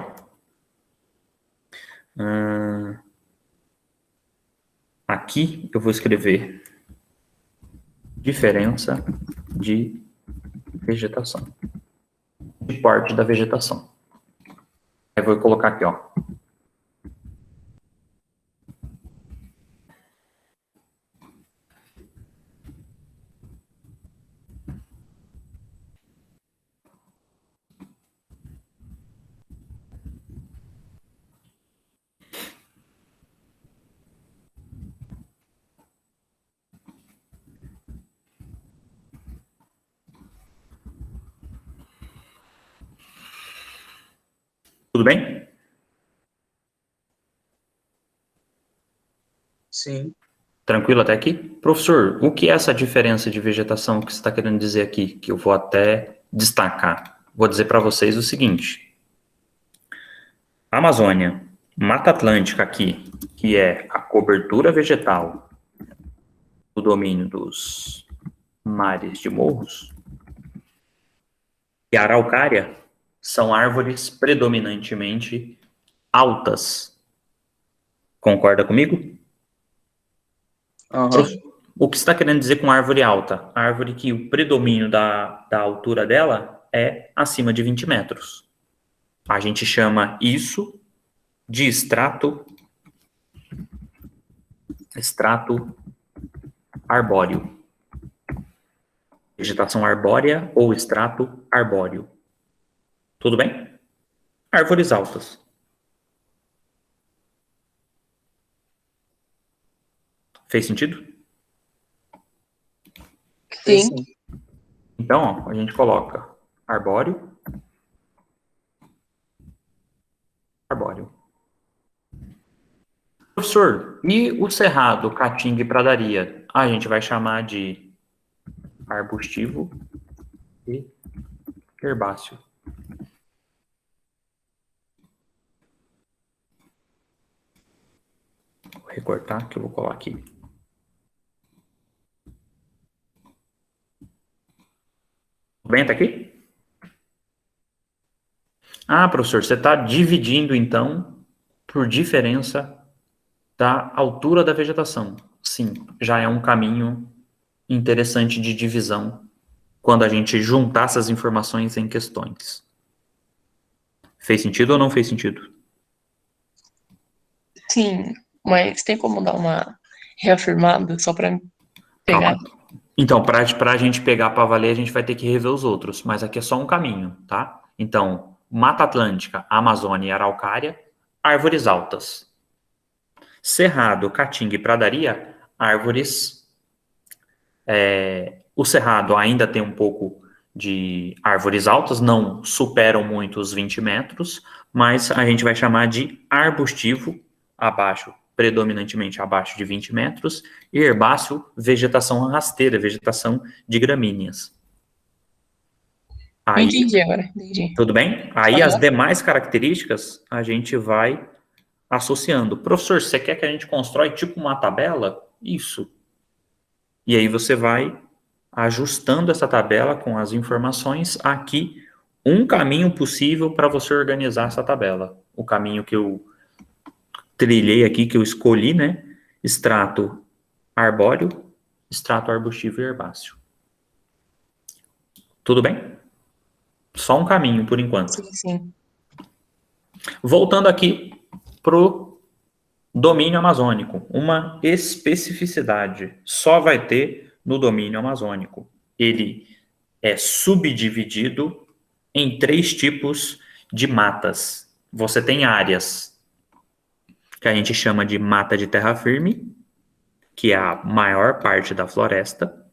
Aqui eu vou escrever diferença de vegetação, de porte da vegetação. Aí vou colocar aqui, ó. Tudo bem? Sim. Tranquilo até aqui? Professor, o que é essa diferença de vegetação que você está querendo dizer aqui? Que eu vou até destacar. Vou dizer para vocês o seguinte. Amazônia, Mata Atlântica aqui, que é a cobertura vegetal do domínio dos mares de morros, e a araucária são árvores predominantemente altas. Concorda comigo? Uhum. O que você está querendo dizer com árvore alta? A árvore que o predomínio da altura dela é acima de 20 metros. A gente chama isso de extrato arbóreo. Vegetação arbórea ou extrato arbóreo. Tudo bem? Árvores altas. Fez sentido? Sim. Então, ó, a gente coloca arbóreo. Professor, e o cerrado, caatinga e pradaria? A gente vai chamar de arbustivo e herbáceo. Vou recortar que eu vou colar aqui. Tudo bem, tá aqui? Ah, professor, você está dividindo, então, por diferença da altura da vegetação. Sim, já é um caminho interessante de divisão quando a gente juntar essas informações em questões. Fez sentido ou não fez sentido? Sim, mas tem como dar uma reafirmada só para pegar? Calma. Então, para a gente pegar para valer, a gente vai ter que rever os outros, mas aqui é só um caminho, tá? Então, Mata Atlântica, Amazônia e Araucária, árvores altas. Cerrado, Caatinga e Pradaria, árvores... o Cerrado ainda tem um pouco de árvores altas, não superam muito os 20 metros, mas a gente vai chamar de arbustivo, predominantemente abaixo de 20 metros, e herbáceo, vegetação rasteira, vegetação de gramíneas. Aí, Entendi agora, entendi. tudo bem? Aí as demais características a gente vai associando. Professor, você quer que a gente constrói tipo uma tabela? Isso. E aí você vai ajustando essa tabela com as informações aqui, um caminho possível para você organizar essa tabela. O caminho que eu trilhei aqui, que eu escolhi, né? Extrato arbóreo, extrato arbustivo e herbáceo. Tudo bem? Só um caminho, por enquanto. Sim, sim. Voltando aqui pro domínio amazônico. Uma especificidade. Só vai ter no domínio amazônico. Ele é subdividido em 3 tipos de matas. Você tem áreas que a gente chama de mata de terra firme, que é a maior parte da floresta.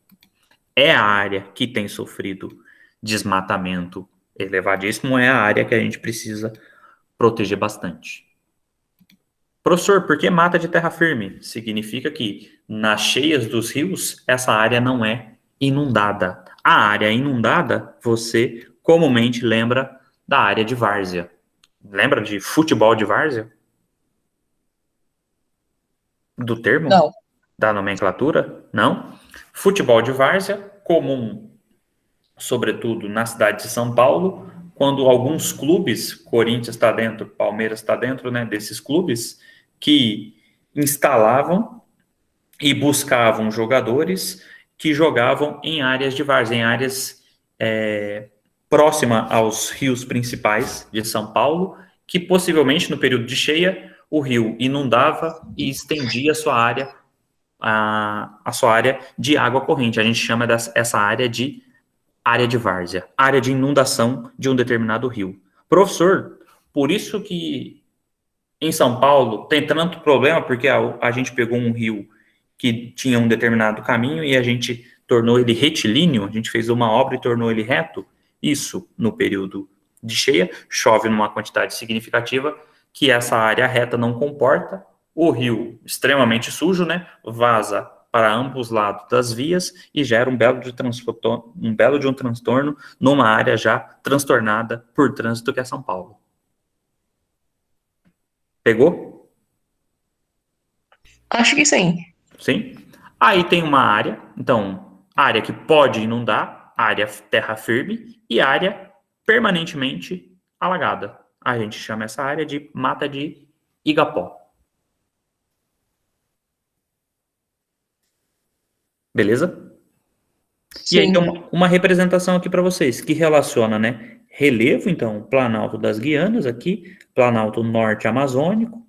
É a área que tem sofrido desmatamento elevadíssimo, é a área que a gente precisa proteger bastante. Professor, por que mata de terra firme? Significa que nas cheias dos rios, essa área não é inundada. A área inundada, você comumente lembra da área de várzea. Lembra de futebol de várzea? Do termo? Não. Da nomenclatura? Não? Futebol de várzea, comum, sobretudo na cidade de São Paulo, quando alguns clubes, Corinthians está dentro, Palmeiras está dentro, né, desses clubes, que instalavam e buscavam jogadores que jogavam em áreas de várzea, em áreas próxima aos rios principais de São Paulo, que possivelmente no período de cheia o rio inundava e estendia a sua área, a sua área de água corrente. A gente chama essa área de várzea, área de inundação de um determinado rio. Professor, por isso que em São Paulo tem tanto problema, porque a gente pegou um rio que tinha um determinado caminho e a gente tornou ele retilíneo, a gente fez uma obra e tornou ele reto. Isso, no período de cheia, chove numa quantidade significativa que essa área reta não comporta, o rio extremamente sujo, né, vaza para ambos lados das vias e gera um belo de um transtorno numa área já transtornada por trânsito que é São Paulo. Pegou? Acho que sim. Sim. Aí tem uma área, então, área que pode inundar, área terra firme e área permanentemente alagada. A gente chama essa área de mata de Igapó. Beleza? Sim. E aí tem uma representação aqui para vocês, que relaciona, né, relevo, então, Planalto das Guianas aqui, Planalto Norte Amazônico,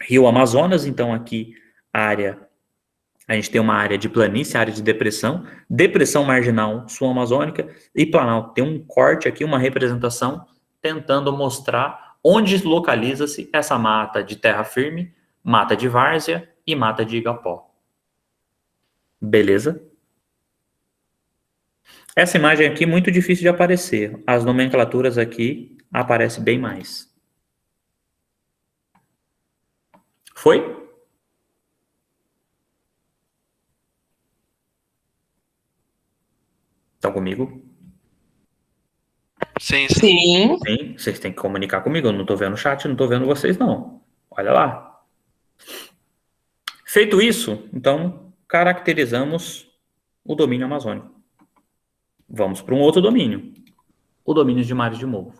Rio Amazonas, então aqui a gente tem uma área de planície, área de depressão marginal sul-amazônica e Planalto. Tem um corte aqui, uma representação, tentando mostrar onde localiza-se essa mata de terra firme, mata de várzea e mata de Igapó. Beleza? Essa imagem aqui é muito difícil de aparecer. As nomenclaturas aqui aparecem bem mais. Foi? Estão comigo? Sim. Sim. Sim, vocês têm que comunicar comigo. Eu não estou vendo o chat, não estou vendo vocês, não. Olha lá. Feito isso, então, caracterizamos o domínio amazônico. Vamos para um outro domínio. O domínio de mares de morro.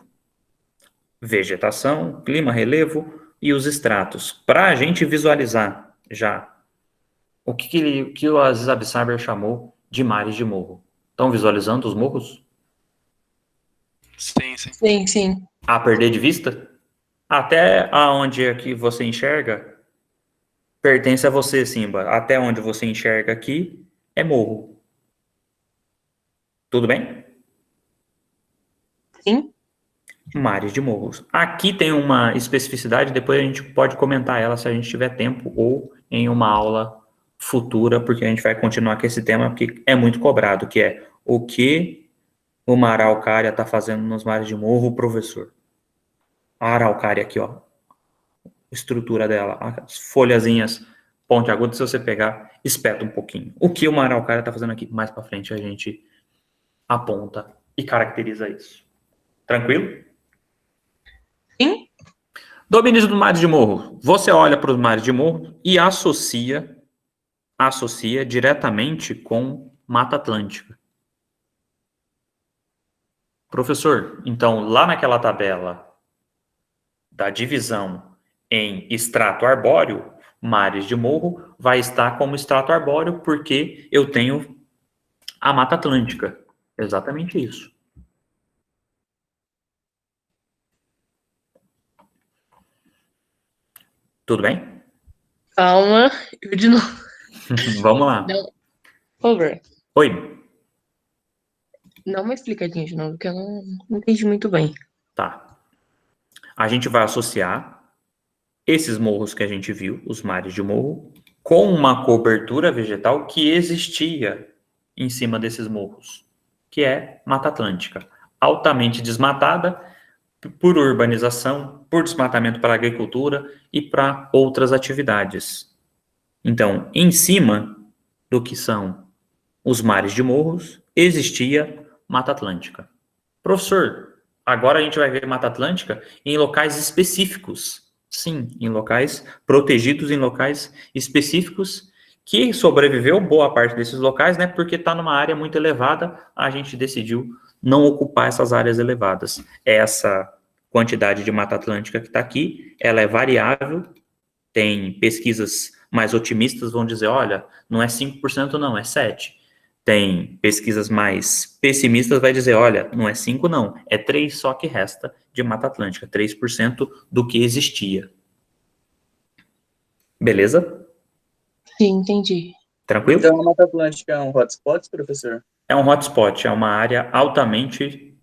Vegetação, clima, relevo e os estratos. Para a gente visualizar já o que o Aziz Absaber chamou de mares de morro. Estão visualizando os morros? Sim. Sim. A perder de vista? Até aonde aqui você enxerga, pertence a você, Simba. Até onde você enxerga aqui é morro. Tudo bem? Sim. Mares de morros. Aqui tem uma especificidade, depois a gente pode comentar ela se a gente tiver tempo ou em uma aula futura, porque a gente vai continuar com esse tema, porque é muito cobrado, que é o que uma araucária está fazendo nos mares de morro, professor. A araucária aqui, ó. Estrutura dela, as folhazinhas pontiagudas, se você pegar, espeta um pouquinho. O que uma araucária está fazendo aqui? Mais para frente a gente aponta e caracteriza isso. Tranquilo? Sim. Domínios dos mares de morro. Você olha para os mares de morro e associa diretamente com Mata Atlântica. Professor, então, lá naquela tabela da divisão em extrato arbóreo, mares de morro vai estar como extrato arbóreo porque eu tenho a Mata Atlântica. Exatamente isso. Tudo bem? Calma. Eu de novo. Vamos lá. Não. Por favor. Oi. Dá uma explicadinha de novo, que eu não entendi muito bem. Tá. A gente vai associar esses morros que a gente viu, os mares de morro, com uma cobertura vegetal que existia em cima desses morros, que é Mata Atlântica, altamente desmatada por urbanização, por desmatamento para agricultura e para outras atividades. Então, em cima do que são os mares de morros, existia Mata Atlântica. Professor, agora a gente vai ver Mata Atlântica em locais específicos. Sim, em locais protegidos, em locais específicos, que sobreviveu boa parte desses locais, né? Porque está numa área muito elevada, a gente decidiu não ocupar essas áreas elevadas. Essa quantidade de Mata Atlântica que está aqui, ela é variável, tem pesquisas mais otimistas, vão dizer, olha, não é 5% não, é 7%. Tem pesquisas mais pessimistas, vai dizer, olha, não é 5 não, é 3 só que resta de Mata Atlântica, 3% do que existia. Beleza? Sim, entendi. Tranquilo? Então a Mata Atlântica é um hotspot, professor? É um hotspot, é uma área altamente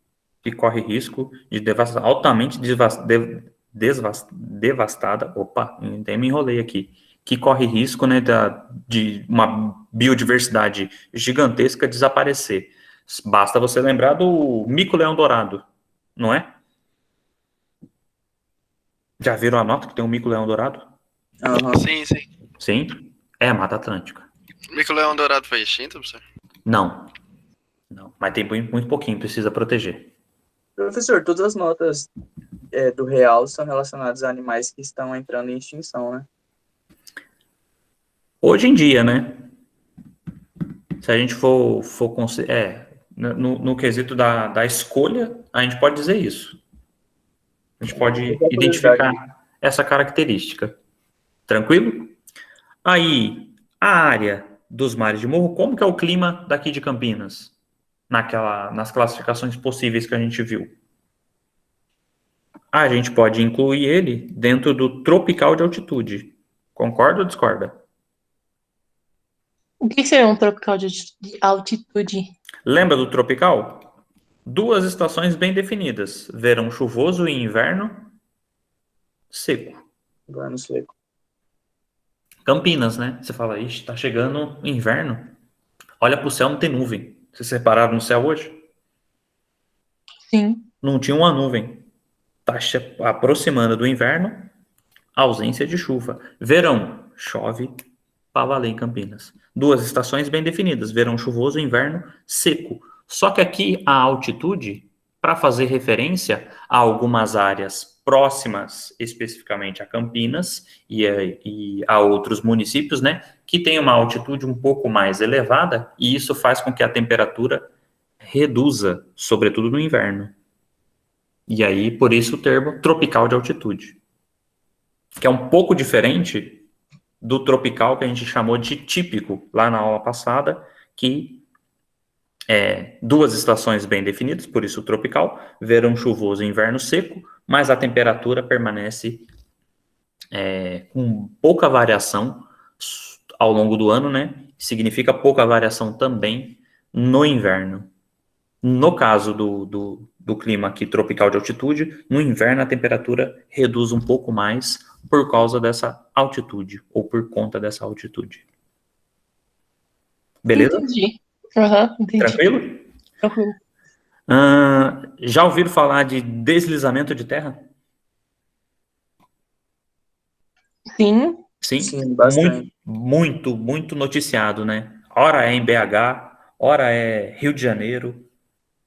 que corre risco de devastação, altamente devastada, opa, até me enrolei aqui, que corre risco, né, de uma biodiversidade gigantesca desaparecer. Basta você lembrar do mico-leão-dourado, não é? Já viram a nota que tem um mico-leão-dourado? Aham. Sim, sim. Sim, é a Mata Atlântica. Mico-leão dourado foi extinto, professor? Não, mas tem muito pouquinho, precisa proteger. Professor, todas as notas do real são relacionadas a animais que estão entrando em extinção, né? Hoje em dia, né? Se a gente for no quesito da escolha, a gente pode dizer isso. A gente pode identificar essa característica. Tranquilo? Aí, a área dos mares de morro, como que é o clima daqui de Campinas? Nas classificações possíveis que a gente viu. A gente pode incluir ele dentro do tropical de altitude. Concorda ou discorda? O que seria um tropical de altitude? Lembra do tropical? 2 estações bem definidas. Verão chuvoso e inverno seco. Inverno seco. Campinas, né? Você fala, ixi, tá chegando inverno. Olha pro céu, não tem nuvem. Vocês separaram no céu hoje? Sim. Não tinha uma nuvem. Tá aproximando do inverno, ausência de chuva. Verão, chove pra valer em Campinas. 2 estações bem definidas. Verão chuvoso, inverno seco. Só que aqui a altitude, para fazer referência a algumas áreas próximas, especificamente a Campinas e a outros municípios, né, que tem uma altitude um pouco mais elevada, e isso faz com que a temperatura reduza, sobretudo no inverno. E aí, por isso o termo tropical de altitude, que é um pouco diferente do tropical que a gente chamou de típico lá na aula passada, que 2 estações bem definidas, por isso o tropical, verão chuvoso e inverno seco, mas a temperatura permanece com pouca variação ao longo do ano, né? Significa pouca variação também no inverno. No caso do clima aqui tropical de altitude, no inverno a temperatura reduz um pouco mais por causa dessa altitude, ou por conta dessa altitude. Beleza? Entendi. Entendi. Tranquilo? Tranquilo. Já ouviram falar de deslizamento de terra? Sim. Sim, Sim, bastante. muito noticiado, né? Ora é em BH, ora é Rio de Janeiro,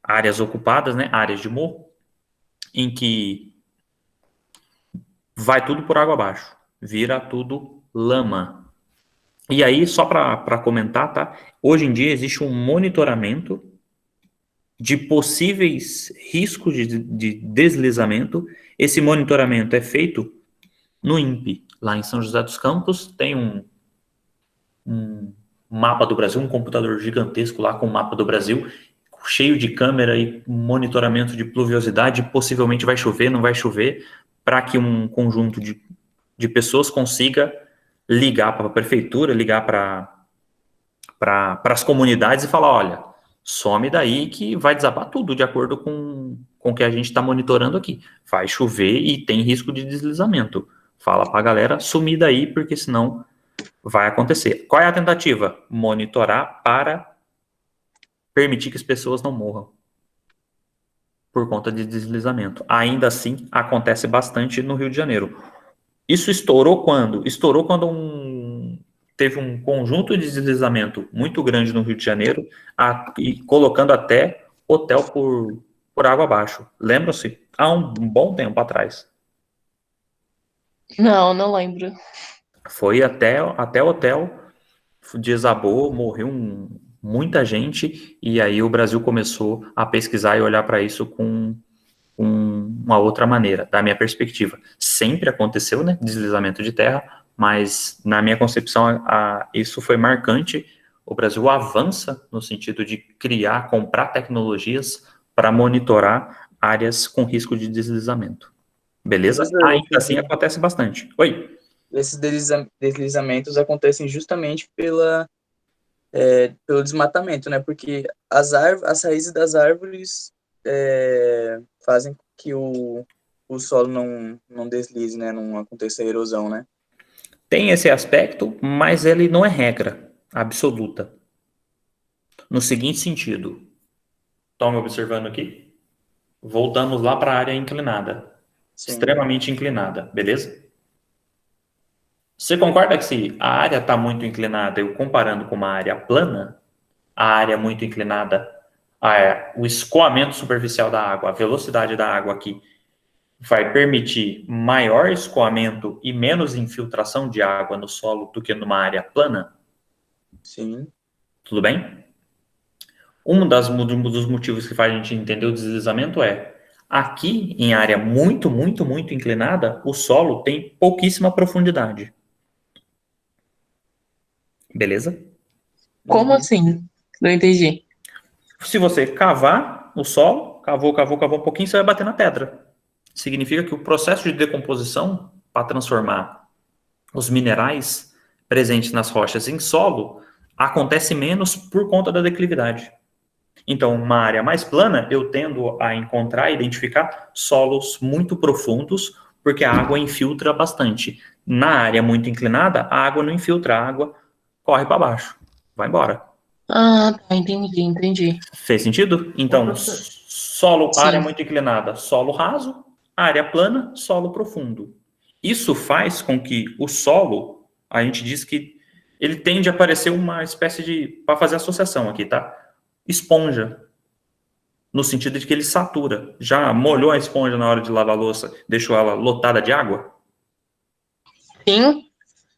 áreas ocupadas, né? Áreas de morro, em que vai tudo por água abaixo, vira tudo lama. E aí, só para comentar, tá? Hoje em dia existe um monitoramento de possíveis riscos de deslizamento. Esse monitoramento é feito no INPE, lá em São José dos Campos, tem um mapa do Brasil, um computador gigantesco lá com o mapa do Brasil, cheio de câmera e monitoramento de pluviosidade, possivelmente vai chover, não vai chover, para que um conjunto de pessoas consiga ligar para a prefeitura, ligar para as comunidades e falar, olha, some daí que vai desabar tudo de acordo com o que a gente está monitorando aqui. Vai chover e tem risco de deslizamento. Fala para a galera sumir daí, porque senão vai acontecer. Qual é a tentativa? Monitorar para permitir que as pessoas não morram por conta de deslizamento. Ainda assim, acontece bastante no Rio de Janeiro. Isso estourou quando? Estourou quando teve um conjunto de deslizamento muito grande no Rio de Janeiro, e colocando até hotel por água abaixo. Lembram-se? Há um bom tempo atrás. Não lembro. Foi até hotel, desabou, morreu muita gente, e aí o Brasil começou a pesquisar e olhar para isso com uma outra maneira, da minha perspectiva. Sempre aconteceu, né, deslizamento de terra, mas na minha concepção isso foi marcante. O Brasil avança no sentido de comprar tecnologias para monitorar áreas com risco de deslizamento. Beleza? Ainda assim acontece bastante. Oi? Esses deslizamentos acontecem justamente pelo desmatamento, né? Porque as raízes das árvores fazem com que o solo não deslize, né? Não aconteça erosão, né? Tem esse aspecto, mas ele não é regra absoluta. No seguinte sentido, estão me observando aqui? Voltamos lá para a área inclinada. Sim. Extremamente inclinada, beleza? Você concorda que se a área está muito inclinada, eu comparando com uma área plana, a área muito inclinada, o escoamento superficial da água, a velocidade da água aqui, vai permitir maior escoamento e menos infiltração de água no solo do que numa área plana? Sim. Tudo bem? Dos motivos que faz a gente entender o deslizamento aqui em área muito, muito, muito inclinada, o solo tem pouquíssima profundidade. Beleza? Como assim? Não entendi. Se você cavar o solo, cavou um pouquinho, você vai bater na pedra. Significa que o processo de decomposição para transformar os minerais presentes nas rochas em solo acontece menos por conta da declividade. Então, uma área mais plana, eu tendo a encontrar e identificar solos muito profundos, porque a água infiltra bastante. Na área muito inclinada, a água não infiltra, a água corre para baixo, vai embora. Ah, tá, entendi. Fez sentido? Então, solo, Sim. área muito inclinada, solo raso, área plana, solo profundo. Isso faz com que o solo, a gente diz que ele tende a parecer uma espécie de, para fazer associação aqui, tá? Esponja. No sentido de que ele satura. Já molhou a esponja na hora de lavar a louça, deixou ela lotada de água? Sim,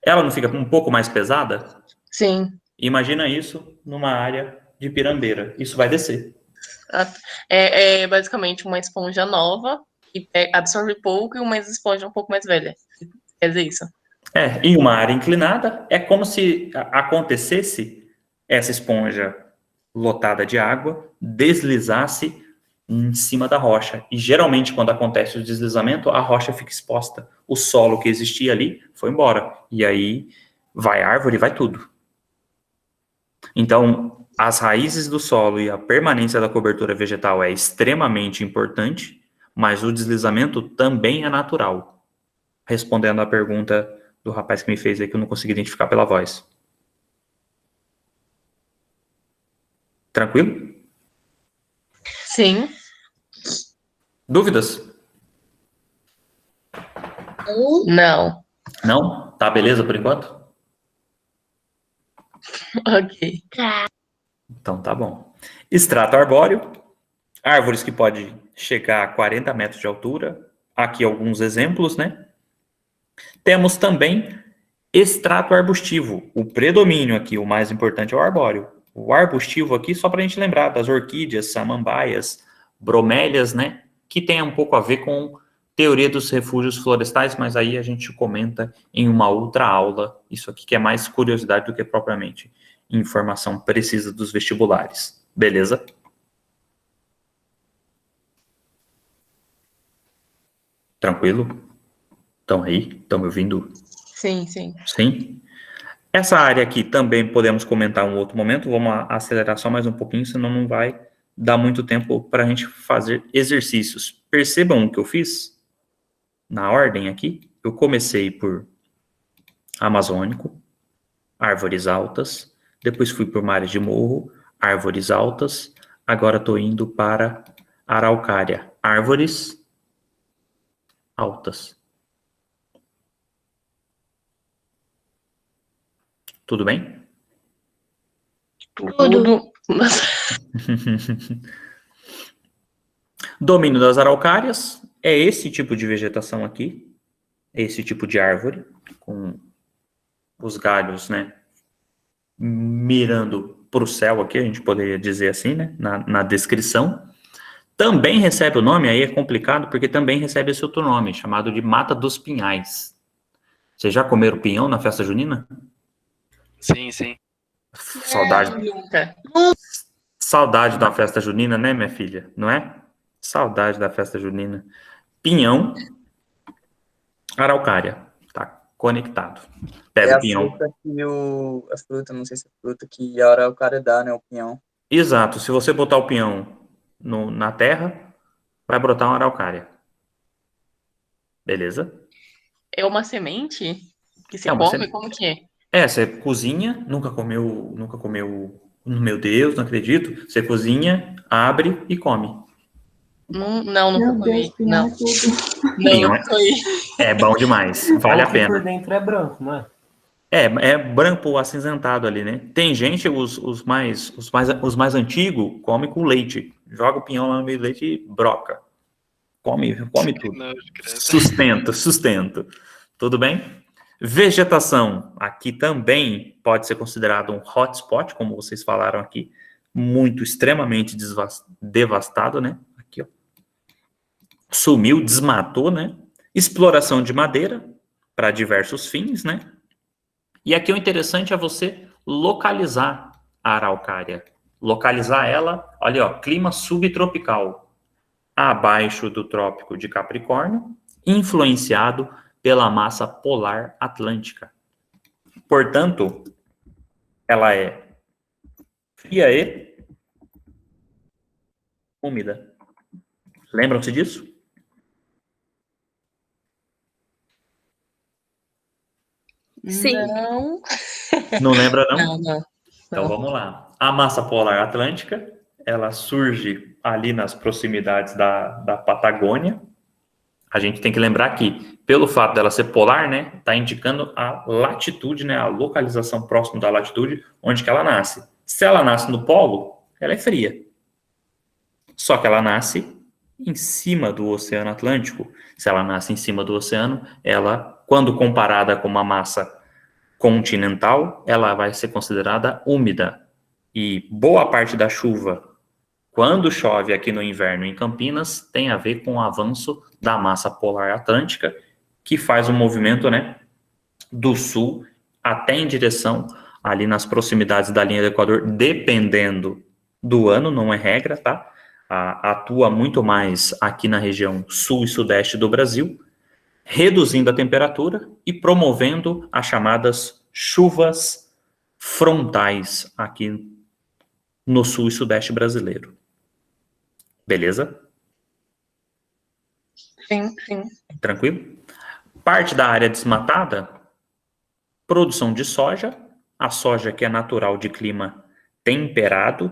Ela não fica um pouco mais pesada? sim. Imagina isso numa área de pirambeira. Isso vai descer. É basicamente uma esponja nova que absorve pouco e uma esponja um pouco mais velha. Quer dizer isso? Em uma área inclinada, é como se acontecesse essa esponja lotada de água, deslizasse em cima da rocha. E geralmente, quando acontece o deslizamento, a rocha fica exposta. O solo que existia ali foi embora. E aí vai árvore, vai tudo. Então, as raízes do solo e a permanência da cobertura vegetal é extremamente importante, mas o deslizamento também é natural. Respondendo à pergunta do rapaz que me fez aí, que eu não consegui identificar pela voz. Tranquilo? Sim. Dúvidas? Não. Não? Tá, beleza por enquanto? Ok. Então tá bom. Extrato arbóreo. Árvores que podem chegar a 40 metros de altura. Aqui alguns exemplos, né? Temos também extrato arbustivo. O predomínio aqui, o mais importante é o arbóreo. O arbustivo aqui, só para a gente lembrar, das orquídeas, samambaias, bromélias, né? Que tem um pouco a ver com teoria dos refúgios florestais, mas aí a gente comenta em uma outra aula. Isso aqui que é mais curiosidade do que propriamente informação precisa dos vestibulares. Beleza? Tranquilo? Estão aí? Estão me ouvindo? Sim. Sim? Essa área aqui também podemos comentar em um outro momento. Vamos acelerar só mais um pouquinho, senão não vai dar muito tempo para a gente fazer exercícios. Percebam o que eu fiz? Na ordem aqui, eu comecei por amazônico, árvores altas, depois fui por uma área de morro, árvores altas, agora estou indo para araucária, árvores altas. Tudo bem? Tudo. Domínio das araucárias é esse tipo de vegetação aqui, esse tipo de árvore, com os galhos, né, mirando para o céu aqui, a gente poderia dizer assim, né, na descrição. Também recebe o nome, aí é complicado, porque também recebe esse outro nome, chamado de Mata dos Pinhais. Vocês já comeram pinhão na festa junina? Sim, sim. Saudade, Nunca. saudade da festa junina, né, minha filha? Não é? Saudade da festa junina. Pinhão, araucária. Tá conectado. Pega É o a pinhão. fruta que a fruta, não sei se é a fruta que a araucária dá, né? O pinhão. Exato. Se você botar o pinhão na terra, vai brotar uma araucária. Beleza? É uma semente que se É uma come? semente. Como que é? Você cozinha, nunca comeu, meu Deus, não acredito. Você cozinha, abre e come. Não, nunca Meu Deus, comi. pinhão Não, é tudo. não, Pinhão nunca comi. é bom demais, vale a O que por pena. dentro é branco, não é? É branco acinzentado ali, né? Tem gente, os mais antigos, come com leite. Joga o pinhão lá no meio do leite e broca. Come tudo. Não, credo. Sustento. Tudo bem? Vegetação. Aqui também pode ser considerado um hotspot, como vocês falaram aqui. Muito, extremamente devastado, né? Aqui, ó. Sumiu, desmatou, né? Exploração de madeira para diversos fins, né? E aqui o interessante é você localizar a araucária. Localizar ela, olha, ó, clima subtropical, abaixo do trópico de Capricórnio, influenciado pela massa polar atlântica. Portanto, ela é fria e úmida. Lembram-se disso? Sim. Não. Não lembra, não? Não. Então vamos lá. A massa polar atlântica, ela surge ali nas proximidades da Patagônia. A gente tem que lembrar que, pelo fato dela ser polar, né, está indicando a latitude, né, a localização próxima da latitude onde que ela nasce. Se ela nasce no polo, ela é fria. Só que ela nasce em cima do Oceano Atlântico. Se ela nasce em cima do oceano, ela, quando comparada com uma massa continental, ela vai ser considerada úmida. E boa parte da chuva, quando chove aqui no inverno em Campinas, tem a ver com o avanço da massa polar atlântica, que faz um movimento, né, do sul até em direção ali nas proximidades da linha do Equador, dependendo do ano, não é regra, tá? Atua muito mais aqui na região sul e sudeste do Brasil, reduzindo a temperatura e promovendo as chamadas chuvas frontais aqui no sul e sudeste brasileiro. Beleza? Sim. Tranquilo? Parte da área desmatada, produção de soja, a soja que é natural de clima temperado,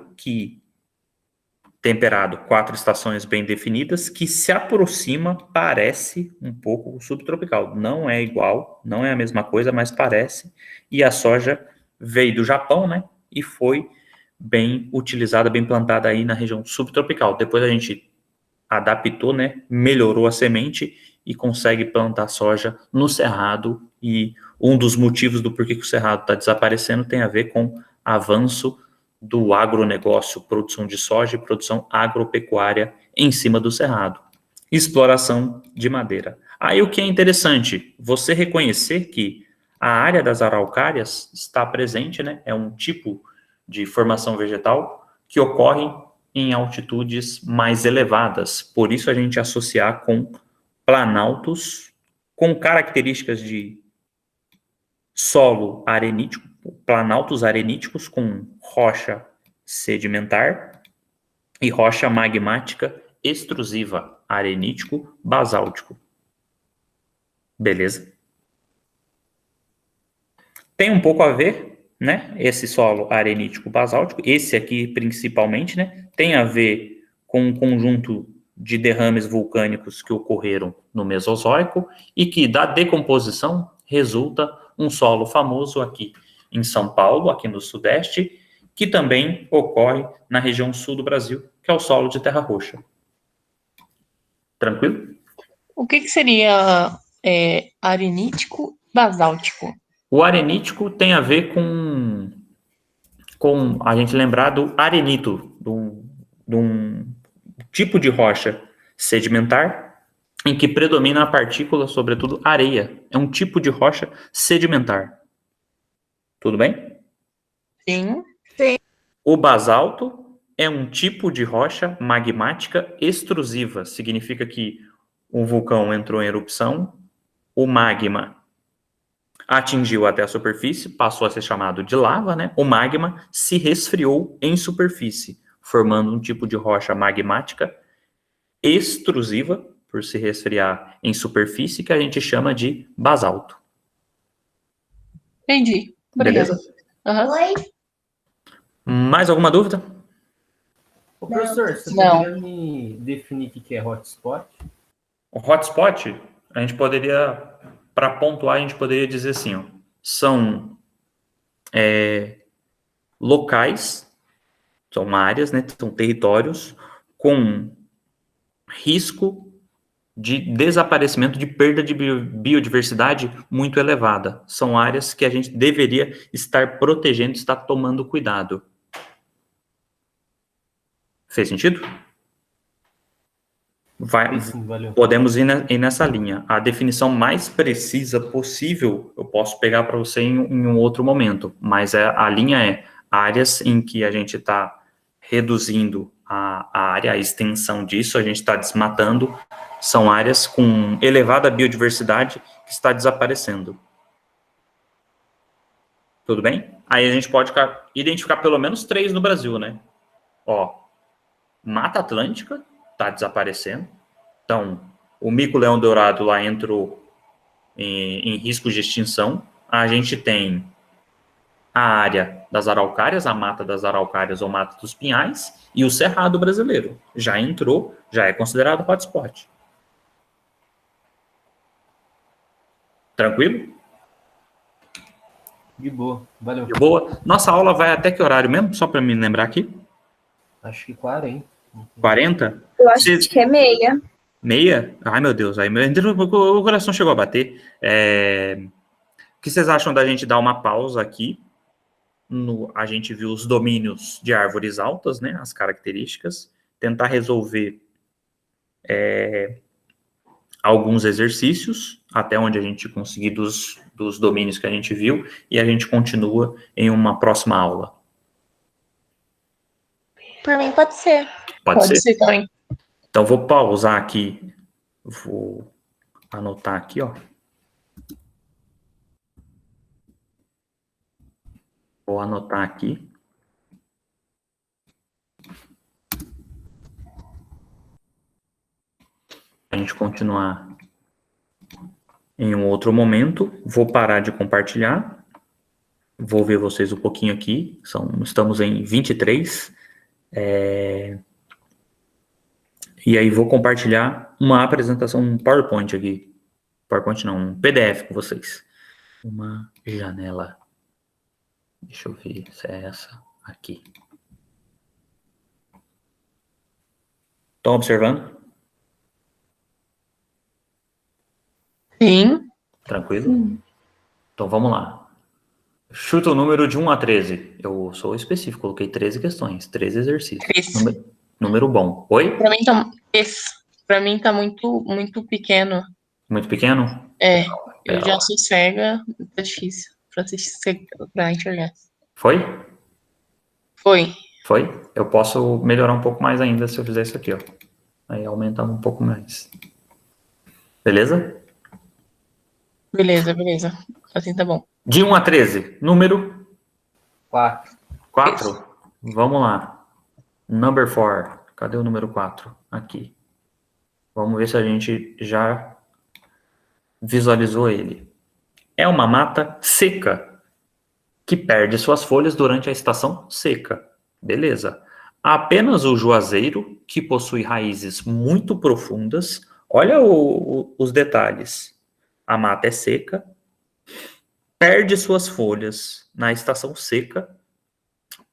temperado, 4 estações bem definidas, que se aproxima, parece um pouco o subtropical. Não é igual, não é a mesma coisa, mas parece. E a soja veio do Japão, né? E foi bem utilizada, bem plantada aí na região subtropical. Depois a gente adaptou, né? Melhorou a semente e consegue plantar soja no Cerrado. E um dos motivos do porquê que o Cerrado está desaparecendo tem a ver com avanço do agronegócio, produção de soja e produção agropecuária em cima do Cerrado. Exploração de madeira. Aí o que é interessante, você reconhecer que a área das araucárias está presente, né? É um tipo de formação vegetal que ocorre em altitudes mais elevadas. Por isso a gente associar com planaltos com características de solo arenítico, planaltos areníticos com rocha sedimentar e rocha magmática extrusiva, arenítico basáltico. Beleza? Tem um pouco a ver, né? Esse solo arenítico basáltico, esse aqui principalmente, né? Tem a ver com um conjunto de derrames vulcânicos que ocorreram no Mesozoico e que da decomposição resulta um solo famoso aqui em São Paulo, aqui no Sudeste, que também ocorre na região sul do Brasil, que é o solo de terra roxa. Tranquilo? O que seria arenítico basáltico? O arenítico tem a ver com com a gente lembrar do arenito, de um tipo de rocha sedimentar em que predomina a partícula, sobretudo areia. É um tipo de rocha sedimentar. Tudo bem? Sim. O basalto é um tipo de rocha magmática extrusiva. Significa que o vulcão entrou em erupção, o magma atingiu até a superfície, passou a ser chamado de lava, né? O magma se resfriou em superfície, formando um tipo de rocha magmática extrusiva, por se resfriar em superfície, que a gente chama de basalto. Entendi. Obrigada. Beleza? Aham. Mais alguma dúvida? Ô, professor, você Não. poderia me definir o que é hotspot? O hotspot, a gente poderia, para pontuar, a gente poderia dizer assim, ó, são locais, são áreas, né, são territórios com risco de desaparecimento, de perda de biodiversidade muito elevada. São áreas que a gente deveria estar protegendo, estar tomando cuidado. Fez sentido? Sim, valeu. Podemos ir nessa linha. A definição mais precisa possível, eu posso pegar para você em um outro momento, mas a linha é áreas em que a gente está reduzindo a área, a extensão disso, a gente está desmatando, são áreas com elevada biodiversidade que está desaparecendo. Tudo bem? Aí a gente pode identificar pelo menos 3 no Brasil, né? Ó, Mata Atlântica está desaparecendo. Então, o mico-leão-dourado lá entrou em risco de extinção. A gente tem a área das araucárias, a mata das araucárias ou mata dos pinhais, e o cerrado brasileiro. Já entrou, já é considerado hotspot. Tranquilo? De boa, valeu. De boa. Nossa aula vai até que horário mesmo? Só para me lembrar aqui. Acho que 40. 40? Eu acho que é meia. Meia? Ai, meu Deus. Aí o coração chegou a bater. O que vocês acham da gente dar uma pausa aqui? A gente viu os domínios de árvores altas, né? As características. Tentar resolver alguns exercícios, até onde a gente conseguir dos domínios que a gente viu, e a gente continua em uma próxima aula. Por mim, pode ser. Pode ser? também. Então, vou pausar aqui. Vou anotar aqui, ó. Vou anotar aqui. A gente continuar em um outro momento. Vou parar de compartilhar. Vou ver vocês um pouquinho aqui. Estamos em 23. E aí vou compartilhar uma apresentação, um PowerPoint aqui. PowerPoint não, um PDF com vocês. Uma janela. Deixa eu ver se é essa aqui. Estão observando? Sim. Tranquilo? Então vamos lá. Chuta o número de 1 a 13. Eu sou específico, coloquei 13 questões, 13 exercícios. Esse. Número bom. Oi? Pra mim tá muito, muito pequeno. Muito pequeno? Eu Pera já lá. sou cega, tá difícil pra enxergar. Foi? Foi. Foi? Eu posso melhorar um pouco mais ainda se eu fizer isso aqui, ó. Aí aumenta um pouco mais. Beleza? Beleza. Assim tá bom. De 1 a 13. Número 4. 4. Vamos lá. Number 4. Cadê o número 4? Aqui. Vamos ver se a gente já visualizou ele. É uma mata seca que perde suas folhas durante a estação seca. Beleza. Apenas o juazeiro, que possui raízes muito profundas. Olha os detalhes. A mata é seca, perde suas folhas na estação seca,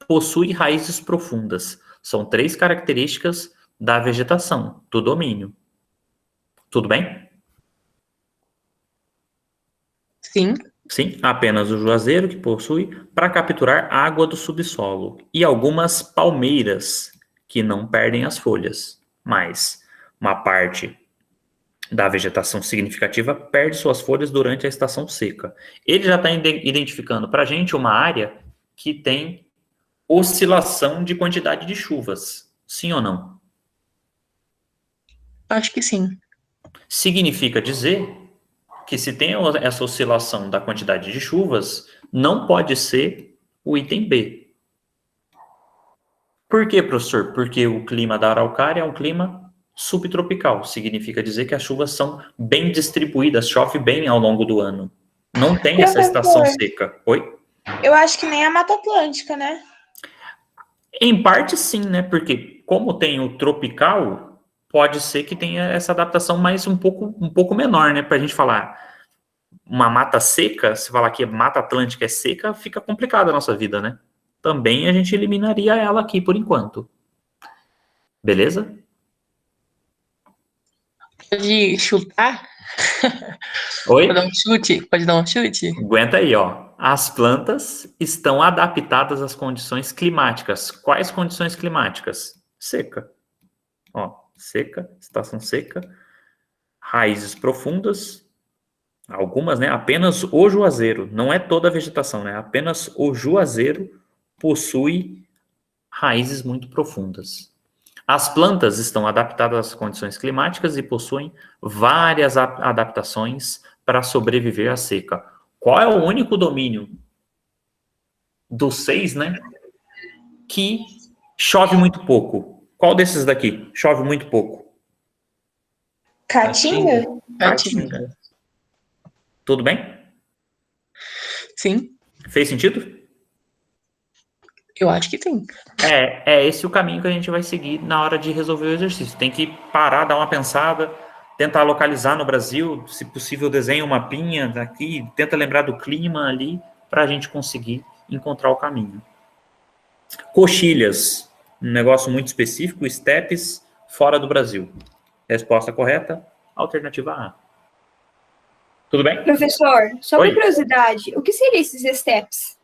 possui raízes profundas. São 3 características da vegetação, do domínio. Tudo bem? Sim. Sim, apenas o juazeiro que possui para capturar água do subsolo e algumas palmeiras que não perdem as folhas, mas uma parte da vegetação significativa perde suas folhas durante a estação seca. Ele já está identificando para a gente uma área que tem oscilação de quantidade de chuvas, sim ou não? Acho que sim. Significa dizer que se tem essa oscilação da quantidade de chuvas, não pode ser o item B. Por quê, professor? Porque o clima da Araucária é um clima subtropical. Significa dizer que as chuvas são bem distribuídas, chove bem ao longo do ano. Não tem essa estação seca. Oi? Eu acho que nem a Mata Atlântica, né? Em parte sim, né? Porque como tem o tropical, pode ser que tenha essa adaptação mais um pouco menor, né? Pra gente falar uma mata seca, se falar que a Mata Atlântica é seca, fica complicada a nossa vida, né? Também a gente eliminaria ela aqui por enquanto. Beleza? Pode chutar? Oi? Pode dar um chute? Pode dar um chute? Aguenta aí, ó. As plantas estão adaptadas às condições climáticas. Quais condições climáticas? Seca. Ó, seca, estação seca, raízes profundas, algumas, né? Apenas o juazeiro, não é toda a vegetação, né? Apenas o juazeiro possui raízes muito profundas. As plantas estão adaptadas às condições climáticas e possuem várias adaptações para sobreviver à seca. Qual é o único domínio dos 6, né, que chove muito pouco? Qual desses daqui chove muito pouco? Caatinga? Caatinga. Tudo bem? Sim, Fez sentido? eu acho que sim. É esse o caminho que a gente vai seguir na hora de resolver o exercício. Tem que parar, dar uma pensada, tentar localizar no Brasil, se possível desenha um mapinha daqui, tenta lembrar do clima ali, para a gente conseguir encontrar o caminho. Coxilhas, um negócio muito específico, estepes fora do Brasil. Resposta correta, alternativa A. Tudo bem? Professor, só Oi? por curiosidade, o que seriam esses steps?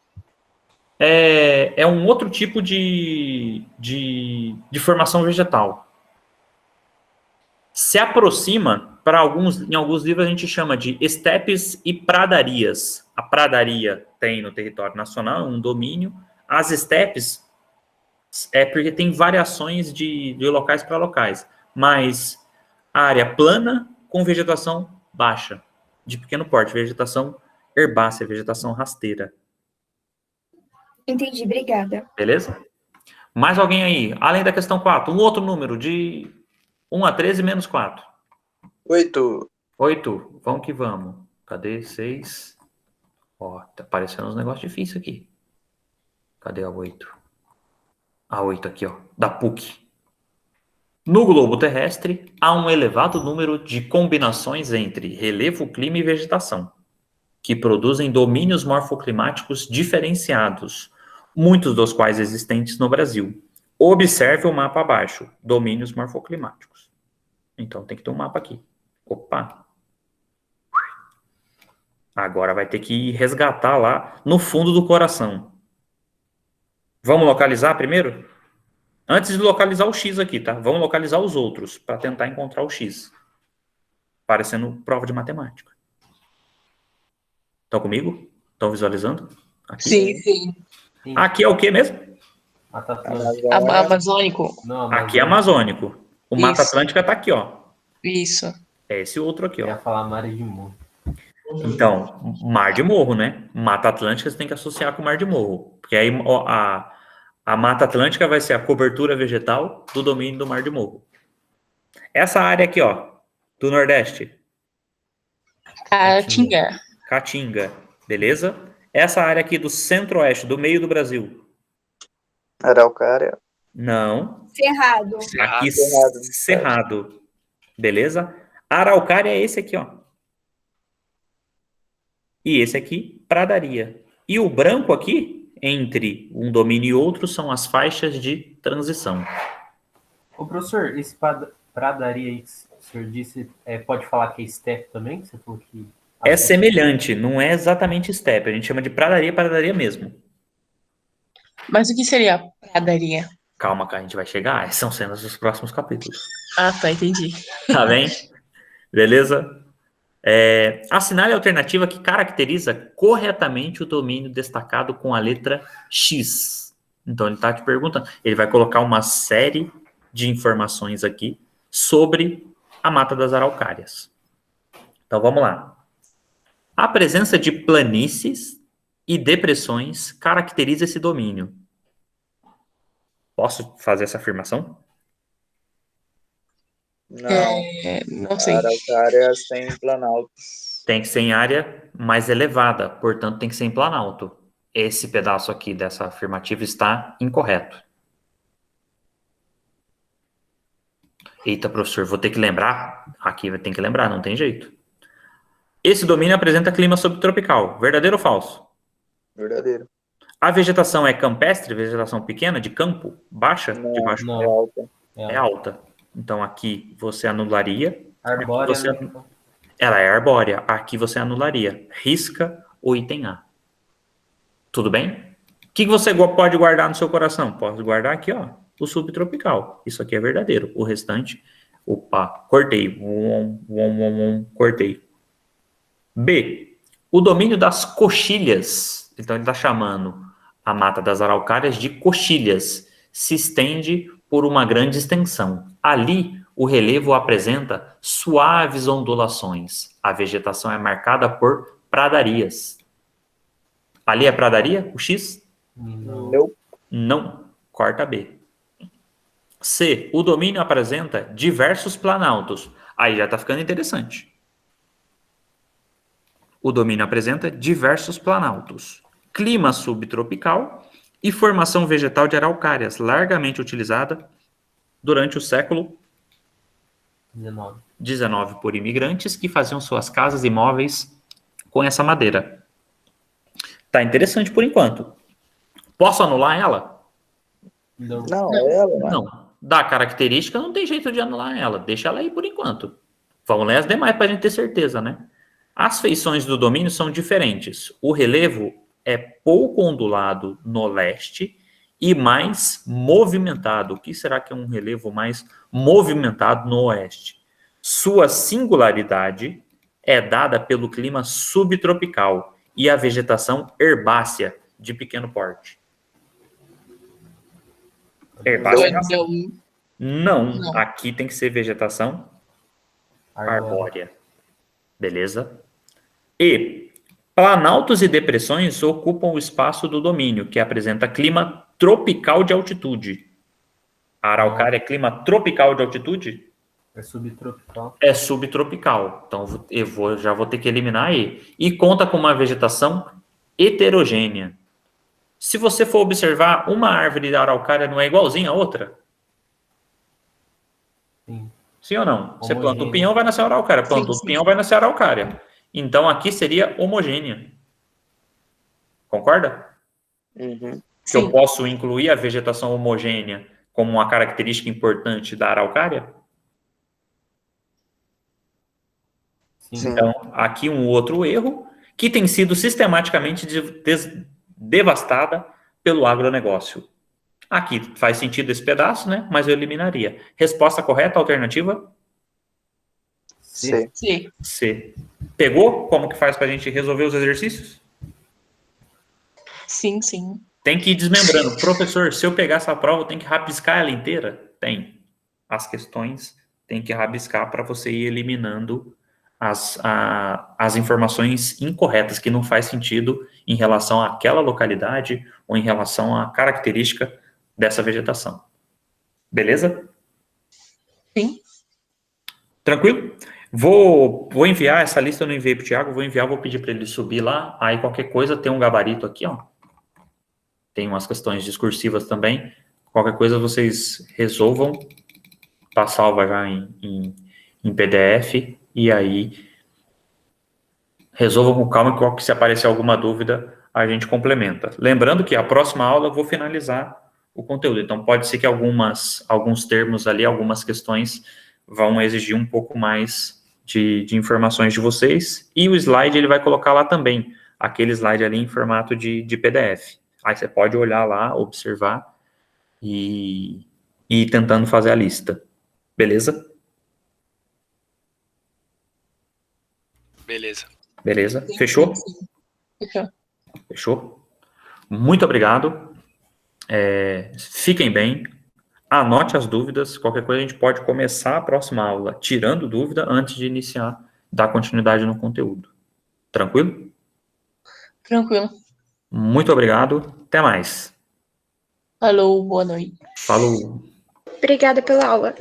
É um outro tipo de formação vegetal. Se aproxima, em alguns livros a gente chama de estepes e pradarias. A pradaria tem no território nacional um domínio. As estepes é porque tem variações de locais para locais, mas área plana com vegetação baixa, de pequeno porte, vegetação herbácea, vegetação rasteira. Entendi, obrigada. Beleza? Mais alguém aí? Além da questão 4, um outro número de 1 a 13 menos 4. 8. 8. Vamos que vamos. Cadê 6? Ó, tá aparecendo uns negócios difíceis aqui. Cadê a 8? A 8 aqui, ó. Da PUC. No globo terrestre, há um elevado número de combinações entre relevo, clima e vegetação, que produzem domínios morfoclimáticos diferenciados, muitos dos quais existentes no Brasil. Observe o mapa abaixo, domínios morfoclimáticos. Então tem que ter um mapa aqui. Opa! Agora vai ter que resgatar lá no fundo do coração. Vamos localizar primeiro? Antes de localizar o X aqui, tá? Vamos localizar os outros para tentar encontrar o X. Parecendo prova de matemática. Estão comigo? Estão visualizando? Aqui? Sim, sim. Sim. Aqui é o que mesmo? Mata Atlântica. Amazônico. Não, Aqui é amazônico. O Mata Isso. Atlântica tá aqui, ó. Isso. É esse outro aqui, Eu ó. ia falar Mar de Morro. Então, Mar de Morro, né? Mata Atlântica você tem que associar com o Mar de Morro. Porque aí ó, a Mata Atlântica vai ser a cobertura vegetal do domínio do Mar de Morro. Essa área aqui, ó, do Nordeste, Caatinga. Caatinga, beleza? Essa área aqui do Centro-Oeste, do meio do Brasil. Araucária. Não. Cerrado. Aqui, Cerrado. Cerrado. Beleza? Araucária é esse aqui, ó. E esse aqui, pradaria. E o branco aqui, entre um domínio e outro, são as faixas de transição. Ô, professor, esse pradaria aí que o senhor disse, pode falar que é steppe também? Que você falou que É semelhante, não é exatamente step. A gente chama de pradaria mesmo. Mas o que seria pradaria? Calma, que a gente vai chegar. São cenas dos próximos capítulos. Ah, tá, entendi. Tá bem? Beleza? Assinale a alternativa que caracteriza corretamente o domínio destacado com a letra X. Então, ele está te perguntando. Ele vai colocar uma série de informações aqui sobre a Mata das Araucárias. Então, vamos lá. A presença de planícies e depressões caracteriza esse domínio. Posso fazer essa afirmação? Não, Não sei. araucárias tem planaltos. Tem que ser em área mais elevada, portanto, tem que ser em planalto. Esse pedaço aqui dessa afirmativa está incorreto. Eita, professor, vou ter que lembrar? Aqui vai ter que lembrar, não tem jeito. Esse domínio apresenta clima subtropical. Verdadeiro ou falso? Verdadeiro. A vegetação é campestre, vegetação pequena, de campo, baixa, de Não, baixo? Não. é alta. É alta. Então aqui você anularia. Arbórea, Você- né? Ela é arbórea. Aqui você anularia. Risca o item A. Tudo bem? O que você pode guardar no seu coração? Pode guardar aqui, ó, o subtropical. Isso aqui é verdadeiro. O restante, opa, cortei. Cortei. B. O domínio das coxilhas. Então ele está chamando a Mata das Araucárias de coxilhas. Se estende por uma grande extensão. Ali, o relevo apresenta suaves ondulações. A vegetação é marcada por pradarias. Ali é pradaria? O X? Não. Não. Corta B. C. O domínio apresenta diversos planaltos. Aí já está ficando interessante. O domínio apresenta diversos planaltos. Clima subtropical e formação vegetal de araucárias, largamente utilizada durante o século 19. por imigrantes que faziam suas casas e móveis com essa madeira. Tá interessante por enquanto. Posso anular ela? Não. Não, é ela, né? Não. Da característica, não tem jeito de anular ela. Deixa ela aí por enquanto. Vamos ler as demais para a gente ter certeza, né? As feições do domínio são diferentes. O relevo é pouco ondulado no leste e mais movimentado. O que será que é um relevo mais movimentado no oeste? Sua singularidade é dada pelo clima subtropical e a vegetação herbácea de pequeno porte. Herbácea? Não. Não. Aqui tem que ser vegetação arbórea. Beleza? E planaltos e depressões ocupam o espaço do domínio, que apresenta clima tropical de altitude. A araucária é clima tropical de altitude? É subtropical. É subtropical. Então, já vou ter que eliminar aí. E conta com uma vegetação heterogênea. Se você for observar, uma árvore da araucária não é igualzinha a outra? Sim. Sim ou não? Você planta Homogênea. o pinhão, vai nascer araucária. Planta o Sim. pinhão, vai nascer araucária. Então, aqui seria homogênea. Concorda? Uhum. Que eu Sim. posso incluir a vegetação homogênea como uma característica importante da araucária? Sim. Então, aqui um outro erro que tem sido sistematicamente devastada pelo agronegócio. Aqui faz sentido esse pedaço, né? Mas eu eliminaria. Resposta correta, alternativa? C. Sim. C. Pegou? Como que faz para a gente resolver os exercícios? Sim, sim. Tem que ir desmembrando. Professor, se eu pegar essa prova, eu tenho que rabiscar ela inteira? Tem. As questões tem que rabiscar para você ir eliminando as informações incorretas, que não faz sentido em relação àquela localidade ou em relação à característica dessa vegetação. Beleza? Sim. Tranquilo? Vou enviar essa lista, eu não enviei para o Thiago, vou pedir para ele subir lá, aí qualquer coisa tem um gabarito aqui, ó. Tem umas questões discursivas também, qualquer coisa vocês resolvam, tá salva já em PDF, e aí resolvam com calma, que se aparecer alguma dúvida, a gente complementa. Lembrando que a próxima aula eu vou finalizar o conteúdo, então pode ser que alguns termos ali, algumas questões vão exigir um pouco mais de informações de vocês, e o slide ele vai colocar lá também, aquele slide ali em formato de PDF. Aí você pode olhar lá, observar e ir tentando fazer a lista. Beleza? Beleza. Beleza? Fechou? Sim. Fechou. Fechou? Muito obrigado. Fiquem bem. Anote as dúvidas. Qualquer coisa a gente pode começar a próxima aula tirando dúvida antes de iniciar, dar continuidade no conteúdo. Tranquilo? Tranquilo. Muito obrigado. Até mais. Falou, boa noite. Falou. Obrigada pela aula.